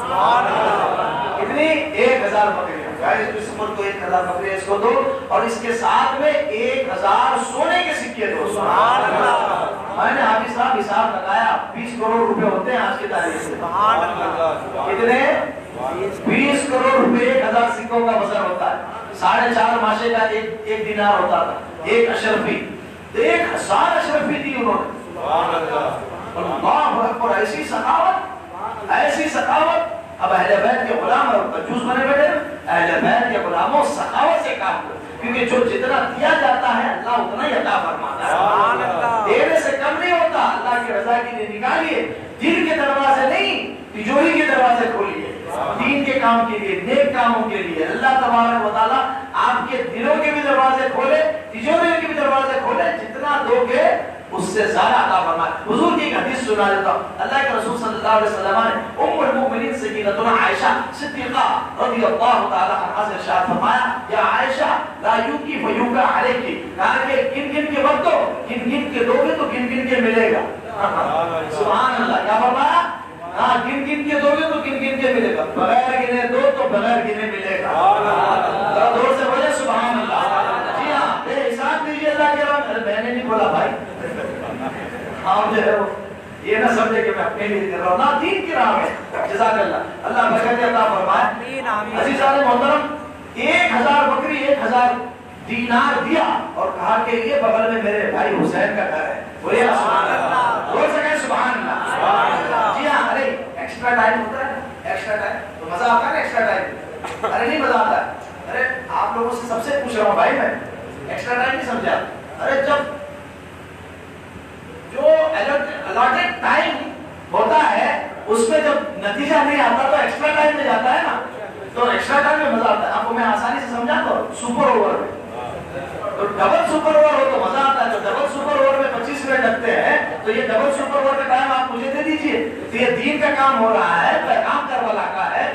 کتنی؟ 1000 بکریاں۔ اس عمر کو 1000 بکریاں اس کو دو، اور اس کے ساتھ میں 1000 سونے کے سکے دو۔ سبحان اللہ۔ میں نے حافظ صاحب حساب لگایا، 20 کروڑ روپے ہوتے ہیں آج کی تاریخ سے۔ سبحان اللہ۔ کتنے؟ 20 کروڑ روپے 1000 سکوں کا وزن ہوتا ہے۔ 4.5 ماشے کا ایک دینار ہوتا تھا، ایک اشرفی۔ 1000 اشرفی دی انہوں نے۔ اللہ اکبر، ایسی سخاوت، ایسی سخاوت۔ اب اہل بیت کے غلام اور کنجوس بنے بیٹھے، اہل بیت کے غلاموں سخاوت سے کام کرو، کیونکہ جو جتنا دیا جاتا ہے اللہ اتنا ہی عطا فرماتا ہے۔ دینے سے کم نہیں ہوتا۔ اللہ کی رضا کے لیے نکالیے، دین کے دروازے نہیں، تجوری کے دروازے کھولیے، دین کے کام کے لیے، نیک کاموں کے لیے۔ اللہ تبارک و تعالیٰ آپ کے دلوں کے بھی دروازے کھولے، تجوریوں کے بھی دروازے کھولے، جتنا دو گے اس سے زیادہ عطا فرمائے۔ حضور کی ایک حدیث سنا دیتا ہوں، اللہ کے رسول صلی اللہ علیہ وسلم نے ام المؤمنین سیدتنا عائشہ صدیقہ رضی اللہ تعالی عنہا سے ارشاد فرمایا، یا عائشہ لا یوکی فیوکا علیکی، کہا کہ گن گن کے وقت دو، گن گن کے دو گے تو گن گن کے ملے گا۔ سبحان اللہ۔ کیا فرمایا؟ ہاں، گن گن کے دو گے تو گن گن کے ملے گا، بغیر گنے دو تو بغیر گنے ملے گا۔ ذرا زور سے بولے سبحان اللہ۔ جی ہاں، بے حساب دیجیے اللہ کے رحم۔ میں نے نہیں بولا بھائی، ہاں جو ہے وہ یہ نہ سمجھے کہ میں اپنے لیے کر رہا ہوں، نہ دین کی راہ میں۔ جزاک اللہ، اللہ برکت عطا فرمائے۔ عزیزان محترم، 1000 بکری 1000 دینار دیا اور کہا کہ یہ بغل میں میرے بھائی حسین کا گھر ہے۔ بولے سبحان اللہ، بول سکے سبحان اللہ۔ جی ہاں، ارے ایکسٹرا ٹائم ہوتا ہے، ایکسٹرا ٹائم تو مزہ آتا ہے نا، ایکسٹرا ٹائم۔ ارے نہیں مزہ آتا ہے، ارے آپ لوگوں سے سب سے پوچھ رہا ہوں بھائی، میں ایکسٹرا ٹائم نہیں سمجھا۔ ارے جب جو الاٹڈ ٹائم ہوتا ہے اس میں جب نتیجہ نہیں آتا تو ایکسٹرا ٹائم میں جاتا ہے نا، تو ایکسٹرا ٹائم میں مزہ آتا ہے۔ آپ کو میں آسانی سے سمجھا تو سپر اوور میں، تو ڈبل سپر اوور ہو تو مزہ آتا ہے۔ تو ڈبل سپر اوور میں 25 منٹ لگتے ہیں، تو یہ ڈبل سپر اوور کا ٹائم آپ مجھے دے دیجئے۔ تو یہ دین کا کام ہو رہا ہے، پیغام کربلا کا ہے،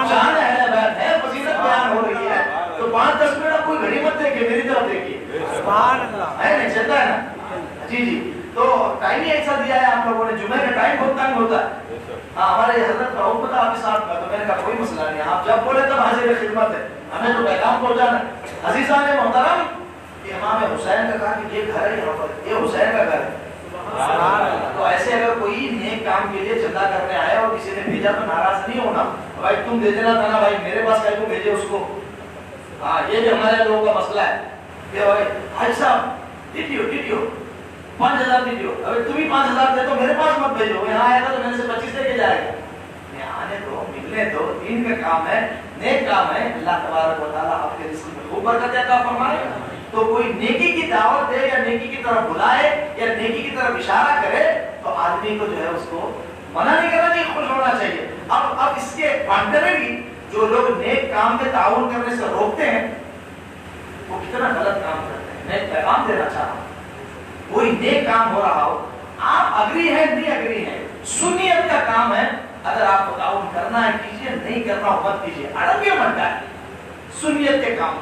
شان اہل بیت ہے، فضیلت بیان ہو رہی ہے، تو 5-10 منٹ کوئی گھڑی مت دیکھیے، میری طرف دیکھیے۔ سبحان اللہ، ہے نہیں چلتا ہے نا؟ جی جی، تو ٹائم ہی ایسا دیا ہے آپ لوگوں نے، جمعے کا ٹائم بہت تنگ ہوتا ہے۔ ہاں، ہمارے حضرت کا حکم تھا حافظ صاحب کا، تو میں نے کہا کوئی مسئلہ نہیں، آپ جب بولے تب حاضر خدمت ہے، ہمیں تو پیغام پہنچانا ہے۔ عزیزان محترم، امام حسین کا کہا کہ یہ گھر ہے یہاں پر، یہ حسین کا گھر ہے۔ تو ایسے اگر کوئی نیک کام کے لیے چندہ کرنے آئے اور کسی نے بھیجا تو ناراض نہیں ہونا، بھائی تم دے دینا تھا نا بھائی، میرے پاس کہیں کو بھیجے اس کو۔ ہاں، یہ بھی ہمارے لوگوں کا مسئلہ ہے کہ بھائی حاج صاحب دیجیو 5000 دیجیو، اگر تم ہی 5000 دے تو میرے پاس مت بھیجو، یہاں آیا تھا تو میں نے سے 25 دے کے جائے گا۔ آنے دو، ملنے دو، دین کا کام ہے، نیک کام ہے، اللہ تبارک و تعالیٰ آپ کے رزق میں خوب برکت عطا فرمائے۔ تو کوئی نیکی کی دعوت دے یا نیکی کی طرف بلائے یا نیکی کی طرف اشارہ کرے تو آدمی کو جو ہے اس کو منع نہیں کرنا چاہیے، خوش ہونا چاہیے۔ اب اس کے کانٹریری جو لوگ نیک کام میں تعاون کرنے سے روکتے ہیں وہ کتنا غلط کام کرتے ہیں۔ میں پیغام دینا چاہ رہا ہوں، کوئی نیک کام ہو رہا ہو، آپ اگری ہیں نہیں اگری ہیں، سنیت کا کام ہے، اگر آپ کو تعاون کرنا ہے کیجیے، نہیں کرنا ہو مت کیجیے، اڑنگے مت ڈالیے سنیت کے کام۔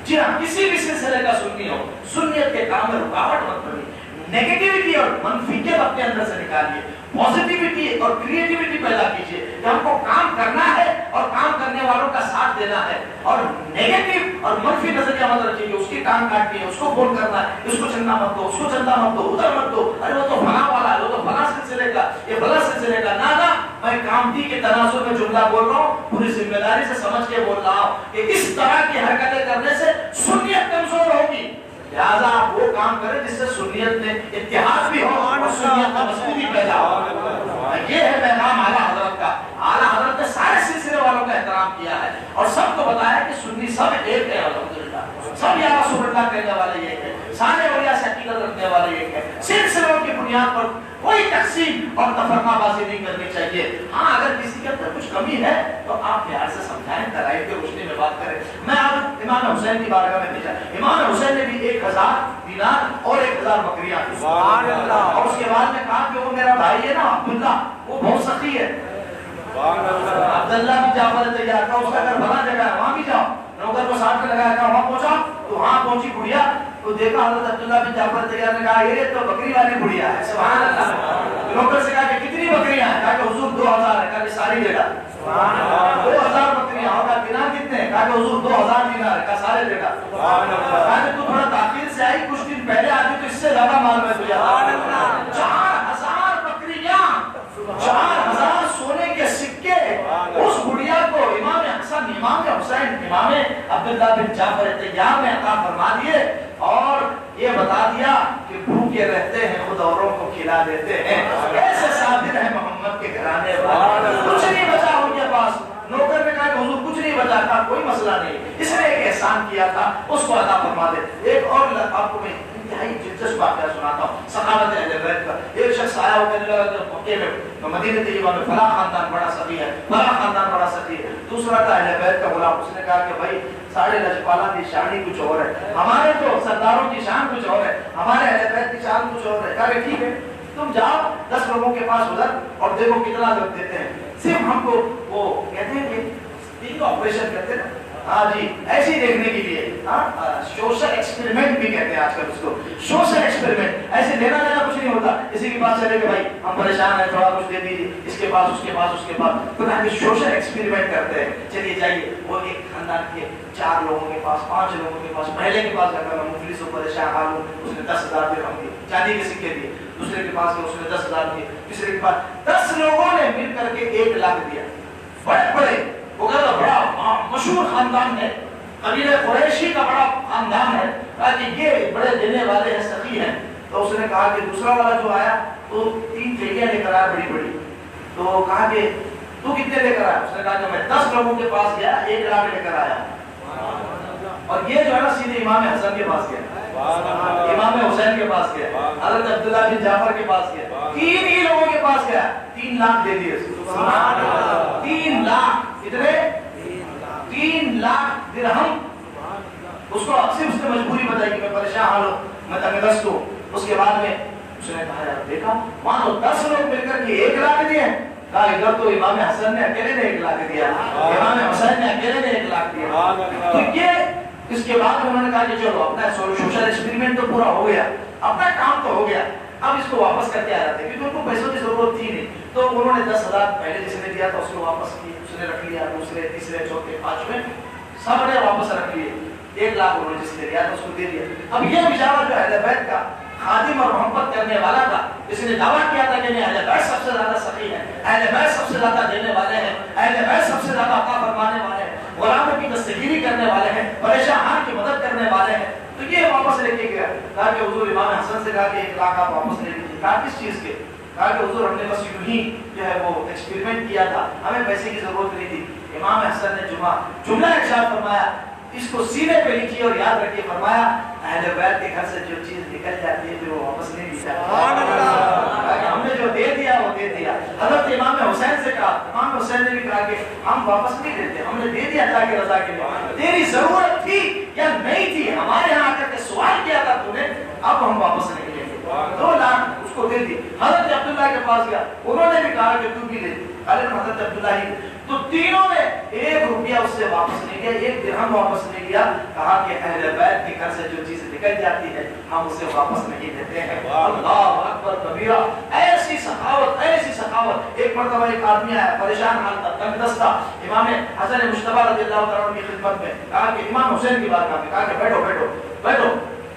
جی ہاں، کسی بھی سلسلے کا سنی ہو، سنیت کے کام میں رکاوٹ مت بنیے، نیگیٹیوٹی اور منفیت اپنے اندر سے نکالیے، پازیٹیوٹی اور کریٹیوٹی پیدا کیجیے کہ ہم کو کام کرنا ہے اور کام کرنے والوں کا ساتھ دینا ہے، اور نیگیٹو اور منفی نظریہ مت رکھیے کہ اس کی ٹانگ کاٹنی ہے، اس کو فون کرنا ہے، اس کو چندہ مت دو، اس کو چندہ مت دو، ادھر مت دو، ارے وہ تو فلاں والا ہے، وہ تو فلاں سلسلے کا، یہ فلاں سلسلے کا۔ نہ میں کامتی کے تناسب میں جملہ بول رہا ہوں، پوری ذمہ داری سے سمجھ کے بول رہا ہوں کہ اس طرح کی حرکتیں کرنے سے سنیت کمزور ہوگی، لہٰذا آپ وہ کام کریں جس سے سنیت میں اتحاد بھی ہو اور سنیت میں مضبوطی پیدا ہو۔ یہ ہے پیغام اعلیٰ حضرت کا۔ اعلیٰ حضرت نے سارے سلسلے احترام کیا ہے اور سب کو بتایا کہ سنی سب ایک ہے الحمدللہ، سب یا رسول اللہ کہنے والے ایک ہے، سارے اولیاء سے عقیدت رکھنے والے ایک ہے، سلسلوں کی بنیاد پر کوئی تقسیم اور تفرقہ بازی نہیں کرنی چاہیے۔ ہاں اگر کسی کے اندر کچھ کمی ہے تو آپ پیار سے سمجھائیں، دلائل کی روشنی میں بات کریں۔ میں آپ امام حسین کی بارگاہ میں بھیجا، امام حسین نے بھی 1000 دینار اور 1000 بکریاں دی، سبحان اللہ، اور اس کے بعد میں کہا کہ وہ میرا بھائی ہے نا عبداللہ، وہ بہت سخی ہے، عبداللہ بھی جعفر تیار کا، اس کا گھر بنا جگہ ہے، وہاں بھی جاؤ، نوکر کو ساتھ میں لگایا تھا، وہاں پہنچا تو وہاں پہنچی بڑھیا تو دیکھا حضرت عبداللہ بن جعفر تیار نے کہا یہ تو بکری والی بڑھیا ہے، سبحان اللہ۔ نوکر سے کہا کہ کتنی بکریاں ہیں؟ کہا کہ حضور 2000 ہے، کہا کہ ساری دے ڈال، 2000 بکریاں، اور کہا دینار کتنے ہیں؟ کہا کہ حضور 2000 دینار ہے، کہا سارے دے ڈال۔ کہا کہ تو تھوڑا تاخیر سے آئی، کچھ دن پہلے آتی تو اس سے زیادہ مال میں تجھے۔ 4000 بکریاں، 4000 سونے کے سکے، اس بڑھیا کو امام حسن، امام حسین، امام عبداللہ بن جعفر تیار نے عطا فرما دیے اور یہ بتا دیا کہ بھوکے رہتے ہیں خود اوروں کو کھلا دیتے ہیں، ایسے صابر ہیں محمد کے گھرانے والے، کچھ نہیں بچا ان کے پاس۔ نوکر نے کہا کہ حضور کچھ نہیں بچا، تھا کوئی مسئلہ نہیں، اس نے ایک احسان کیا تھا اس کو عطا فرما دے۔ ایک اور آپ کو میں انتہائی دلچسپ واقعہ سناتا ہوں سخاوت اہل بیت کا۔ ایک شخص آیا، وہ کہنے لگا کہ مکے میں مدینہ طیبہ میں فلاں خاندان بڑا سخی ہے، فلاں خاندان بڑا سخی ہے۔ دوسرا تھا اہل بیت کا غلام، اس نے کہا کہ بھائی ساڑھے لجپالہ کی شان ہی کچھ اور ہے، ہمارے تو سرداروں کی شان کچھ اور ہے، ہمارے اہل بیت کی شان کچھ اور ہے۔ کہا کہ ٹھیک ہے تم جاؤ 10 لوگوں کے پاس ادھر اور دیکھو کتنا لوگ دیتے ہیں، صرف ہم کو وہ کہتے ہیں کہ تین کا آپریشن کرتے ہیں نا، ہاں جی ایسے ہی دیکھنے کے لیے، سوشل ایکسپیریمنٹ بھی کہتے ہیں آج کل اس کو، سوشل ایکسپیریمنٹ، ایسے لینا دینا کچھ نہیں ہوتا، کسی کے پاس چلے کہ بھائی ہم پریشان ہیں تھوڑا کچھ دے دیجیے، اس کے پاس اس کے پاس اس کے پاس، تو سوشل ایکسپیریمنٹ کرتے ہیں، چلیے جائیے۔ وہ ایک خاندان کے 4 لوگوں کے پاس، 5 لوگوں کے پاس، پہلے کے پاس جا کر مفلس و پریشان حال ہوں، اس نے 10,000 درہم دیے، چاندی کے سکے دیے، دوسرے کے پاس اس نے 10,000 دیے، تیسرے کے پاس 10 لوگوں نے مل کر کے 1 لاکھ دیا، بڑے بڑے، وہ کہتا بڑا مشہور خاندان ہے، قبیلہ قریشی کا بڑا خاندان ہے، کہ یہ بڑے دینے والے ہیں، سخی ہیں۔ تو اس نے کہا کہ دوسرا والا جو آیا تو 3 تھیلیاں لے کر آیا بڑی بڑی، تو کہا کہ تو کتنے لے کر آیا؟ اس نے کہا کہ میں 10 لوگوں کے پاس گیا 1 لاکھ لے کر آیا، اور یہ جو ہے نا سیدھے امام حسن کے پاس گیا، امام حسین کے پاس گیا، حضرت عبداللہ بن جعفر کے پاس گیا، 3 ہی لوگوں کے پاس گیا، 3 لاکھ دے دیے، 3 لاکھ، اتنے 3 لاکھ درہم۔ اس کو اکثر اس نے مجبوری بتائی کہ میں پریشان حال ہوں، میں تنگ دست ہوں۔ اس کے بعد میں اس نے کہا یار دیکھا مانو 10 لوگ مل کر کے 1 لاکھ دیے، کہا ادھر تو امام حسن نے اکیلے نے 1 لاکھ دیا، امام حسین نے اکیلے نے 1 لاکھ دیا۔ تو یہ اس کے بعد انہوں نے کہا کہ چلو اپنا سوشل ایکسپیریمنٹ تو پورا ہو گیا، اپنا کام تو ہو گیا، اب اس کو واپس کر کے آ جاتے ہیں، کیونکہ ان کو پیسوں کی ضرورت تھی نہیں۔ تو انہوں نے 10,000 پہلے جس نے دیا تھا اس کو واپس کیا، اس نے رکھ لیا، دوسرے تیسرے چوتھے پانچویں سب نے واپس رکھ لیے، 1 لاکھ انہوں نے جس نے دیا تھا اس کو دے دیا۔ اب یہ بیچارہ جو اہل بیت کا خادم اور محبت کرنے والا تھا، اس نے دعویٰ کیا تھا کہ اہل بیت سب سے زیادہ سخی ہے، اہل بیت سب سے زیادہ دینے والے ہیں، اہل بیت سب سے زیادہ عطا فرمانے والے ہیں، غلاموں کی دستگیری کرنے والے ہیں، پریشان کی مدد کرنے والے ہیں۔ تو یہ واپس لے کے گیا، کہا کہ حضور امام حسن سے کہا کہ 1 لاکھ آپ واپس لے لیجیے۔ کہا کس چیز کے؟ کہا کہ حضور ہم نے بس یوں ہی جو ہے وہ ایکسپیریمنٹ کیا تھا، ہمیں پیسے کی ضرورت نہیں تھی۔ امام حسن نے جملہ ارشاد فرمایا، اس کو سینے پہ لکھیے اور یاد رکھیے، فرمایا اہل بیت کے گھر سے جو چیز نکل جاتی ہے پھر وہ واپس نہیں ملتا، ہم نے جو دے دیا وہ دے دیا۔ حضرت امام حسین سے کہا، امام حسین نے بھی کہا کہ ہم واپس نہیں دیتے، ہم نے دے دیا اللہ کی رضا کے لیے، تیری ضرورت تھی یا نہیں تھی، ہمارے یہاں آ کر کے سوال کیا تھا تو نے، اب ہم واپس نہیں لیں گے۔ 2 لاکھ اس کو دے دی۔ حضرت عبداللہ کے پاس گیا، انہوں نے بھی کہا کہ تو بھی لے، حضرت عبداللہ ہی، تو تینوں نے 1 روپیہ اس سے واپس نہیں لیا، 1 درہم واپس نہیں لیا، کہا کہ اہل بیت کے گھر سے جو چیز نکل جاتی ہے ہم اسے واپس نہیں دیتے ہیں۔ اللہ اکبر کبیرہ، ایسی سخاوت، ایسی سخاوت۔ ایک مرتبہ ایک آدمی آیا پریشان حال تھا، تنگ دست تھا، امام حسن مجتبی رضی اللہ تعالیٰ عنہ کی خدمت میں، کہا کہ امام حسین کی بارگاہ میں، کہا کہ بیٹھو بیٹھو بیٹھو،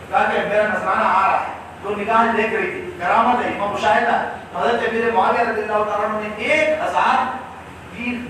کہا کہ میرا نذرانہ آ رہا ہے، تو نگاہ دیکھ رہی تھی، کرامت ہے، مشاہدہ ہے۔ حضرت امیر معاویہ رضی اللہ تعالیٰ عنہ نے 1000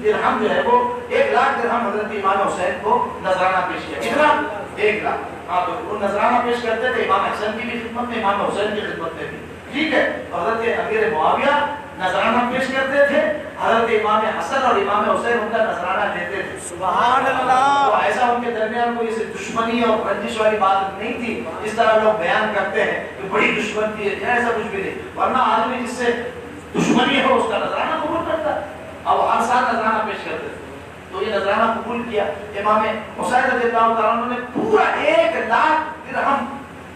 درہم جو ہے وہ 1 لاکھ درہم حضرت امام حسین کو نذرانہ پیش کیا، کتنا؟ 1 لاکھ۔ ہاں تو وہ نذرانہ پیش کرتے تھے امام حسن کی بھی خدمت میں، امام حسین کی خدمت میں بھی، ٹھیک ہے۔ حضرت امیر معاویہ نذرانہ پیش کرتے تھے، حضرت امام حسن اور امام حسین ان کا نذرانہ لیتے تھے. سبحان اللہ. تو ایسا ان کے درمیان کوئی دشمنی اور رنجش والی بات نہیں تھی جس طرح لوگ بیان کرتے ہیں کہ بڑی دشمن تھی، ایسا کچھ بھی نہیں. ورنہ آدمی جس سے دشمنی ہو اس کا نذرانہ قبول کرتا ہے. اب ہر سال نذرانہ پیش کرتے تھے. تو یہ نذرانہ قبول کیا. امام حسین رضی اللہ تعالیٰ عنہ نے پورا 1,00,000 درہم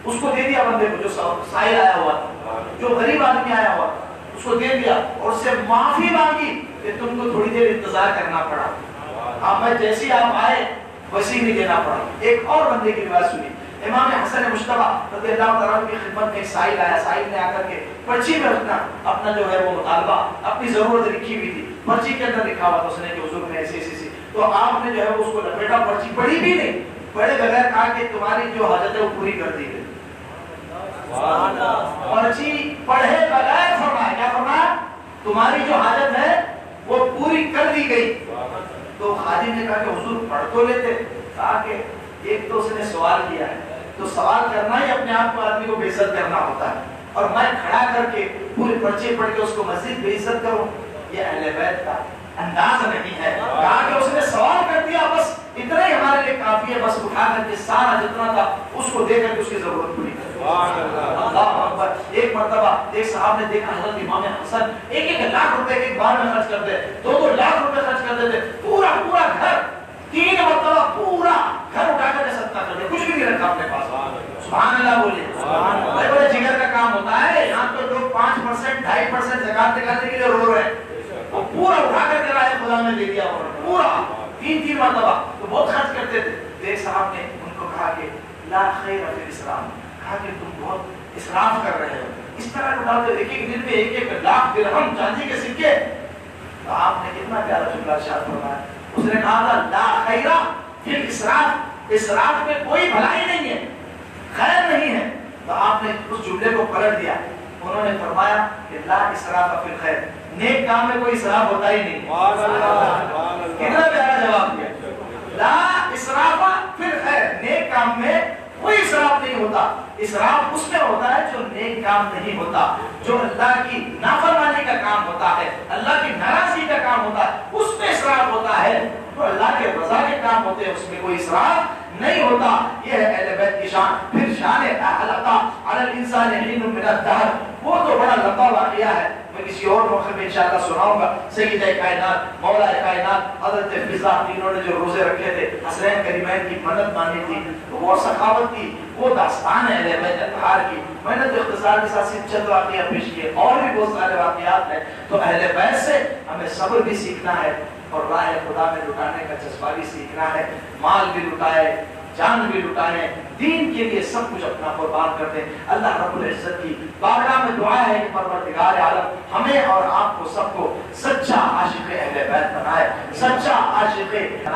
اس کو دے دیا بندے کو، جو سائل آیا ہوا تھا، جو غریب آدمی آیا ہوا تھا، اس کو دے دیا اور اس سے معافی مانگی کہ تم کو تھوڑی دیر انتظار کرنا پڑا. اب میں جیسی آپ آئے ویسے ہی نہیں دینا پڑا. ایک اور بندے کی روایت سنی. امام حسن مشتبہ رضی اللہ تعالیٰ کی خدمت میں ایک سائل آیا. سائل نے آ کر کے پرچی میں اپنا جو ہے وہ مطالبہ، اپنی ضرورت لکھی ہوئی تھی. پرچی کے اندر لکھا ہوا تھا اس نے کہ حضور میں ایسی ایسی. تو آپ نے جو ہے اس کو لپیٹا، پرچی پڑھی بھی نہیں، پڑھے بغیر کہا کہ تمہاری جو حاجت ہے وہ پوری کر دی گئی. پرچی پڑھے بغیر فرمایا، کیا فرمایا؟ تمہاری جو حاجت ہے وہ پوری کر دی گئی. تو خادم نے کہا کہ حضور پڑھ تو لیتے. کہا کہ ایک تو اس نے سوال کیا ہے، تو سوال کرنا ہی اپنے آپ کو آدمی کو بے عزت کرنا ہوتا ہے، اور میں کھڑا کر کے پورے پرچے پڑھ کے اس کو مزید بے عزت کروں، یہ اہل بیت کا انداز نہیں ہے. کہا کہ اس نے سوال کر دیا، بس اتنا ہی ہمارے لیے کافی ہے. بس اٹھا کر کے سارا جتنا تھا اس کو دے کر کے اس کی ضرورت پوری کر. اللہ اکبر. ایک مرتبہ ایک صاحب نے دیکھا حضرت امام حسن 1,00,000 روپے ایک بار میں خرچ کرتے، 2 لاکھ روپے خرچ کر دیتے، پورا گھر 3 مرتبہ پورا گھر اٹھا کر کے صدقہ کر دے، کچھ بھی نہیں رکھا اپنے پاس. سبحان اللہ بولے. بڑے بڑے جگر کا کام ہوتا ہے. یہاں تو لوگ 5%، 2.5% زکات نکالنے کے لیے رو رہے ہیں، وہ پورا اٹھا کر کے رائے خدا میں دے دیا، پورا 3 مرتبہ. تو بہت خرچ کرتے تھے. ایک صاحب نے ان کو کہا کہ لا خیر فی الاسلام، کہا کہ تم بہت اسراف کر رہے ہو، اس طرح اٹھاتے ہو 1 دن میں 1,00,000 درہم چاندی کے سکے. تو آپ نے کتنا پیارا جملہ ارشاد فرمایا. اس نے کہا تھا لا خیر فی الاسراف، اسراف میں کوئی بھلائی نہیں ہے، خیر نہیں ہے. تو آپ نے اس جملے کو پلٹ دیا. انہوں نے فرمایا کہ لا اسراف فی الخیر، نیک کام میں کوئی اسراف ہوتا ہی نہیں. کتنا پیارا جواب دیا. لا اسراف فی الخیر، نیک کام میں کوئی اسراف نہیں ہوتا. اسراف اس میں ہوتا ہے جو نیک کام نہیں ہوتا، جو اللہ کی نافرمانی کا کام ہوتا ہے، اللہ کی ناراضگی کا کام ہوتا ہے، اس میں اسراف ہوتا ہے. تو اللہ کے رضا کے کام ہوتے ہیں، اس میں کوئی اسراف نہیں ہوتا. یہ ہے اہل بیت کی شان. پھر شان احلقہ علی الانسان حین من الدہر، وہ تو بڑا لمبا واقعہ ہے، میں کسی اور موقع میں انشاءاللہ سناؤں گا. سیدہ کائنات، مولا کائنات حضرت فضا، تینوں نے جو روزے رکھے تھے، حسنین کریمین کی منت مانی تھی، تو وہ سخاوت کی، وہ داستان ہے اہل بیت اطہار کی. میں نے تو اختصار کے ساتھ صرف چند واقعہ پیش کیے، اور بھی بہت سارے واقعات ہیں. تو اہل بیت سے ہمیں صبر بھی سیکھنا ہے، اور راہ خدا میں لٹانے کا جذبہ بھی سیکھنا ہے. مال بھی لٹائے، جان بھی لٹائے، دین کے لیے سب کچھ اپنا قربان کر دیں. اللہ رب العزت کی بارگاہ میں دعا ہے کہ پروردگار عالم ہمیں اور آپ کو سب کو سچا عاشق اہل بیت بنائے، سچا عاشق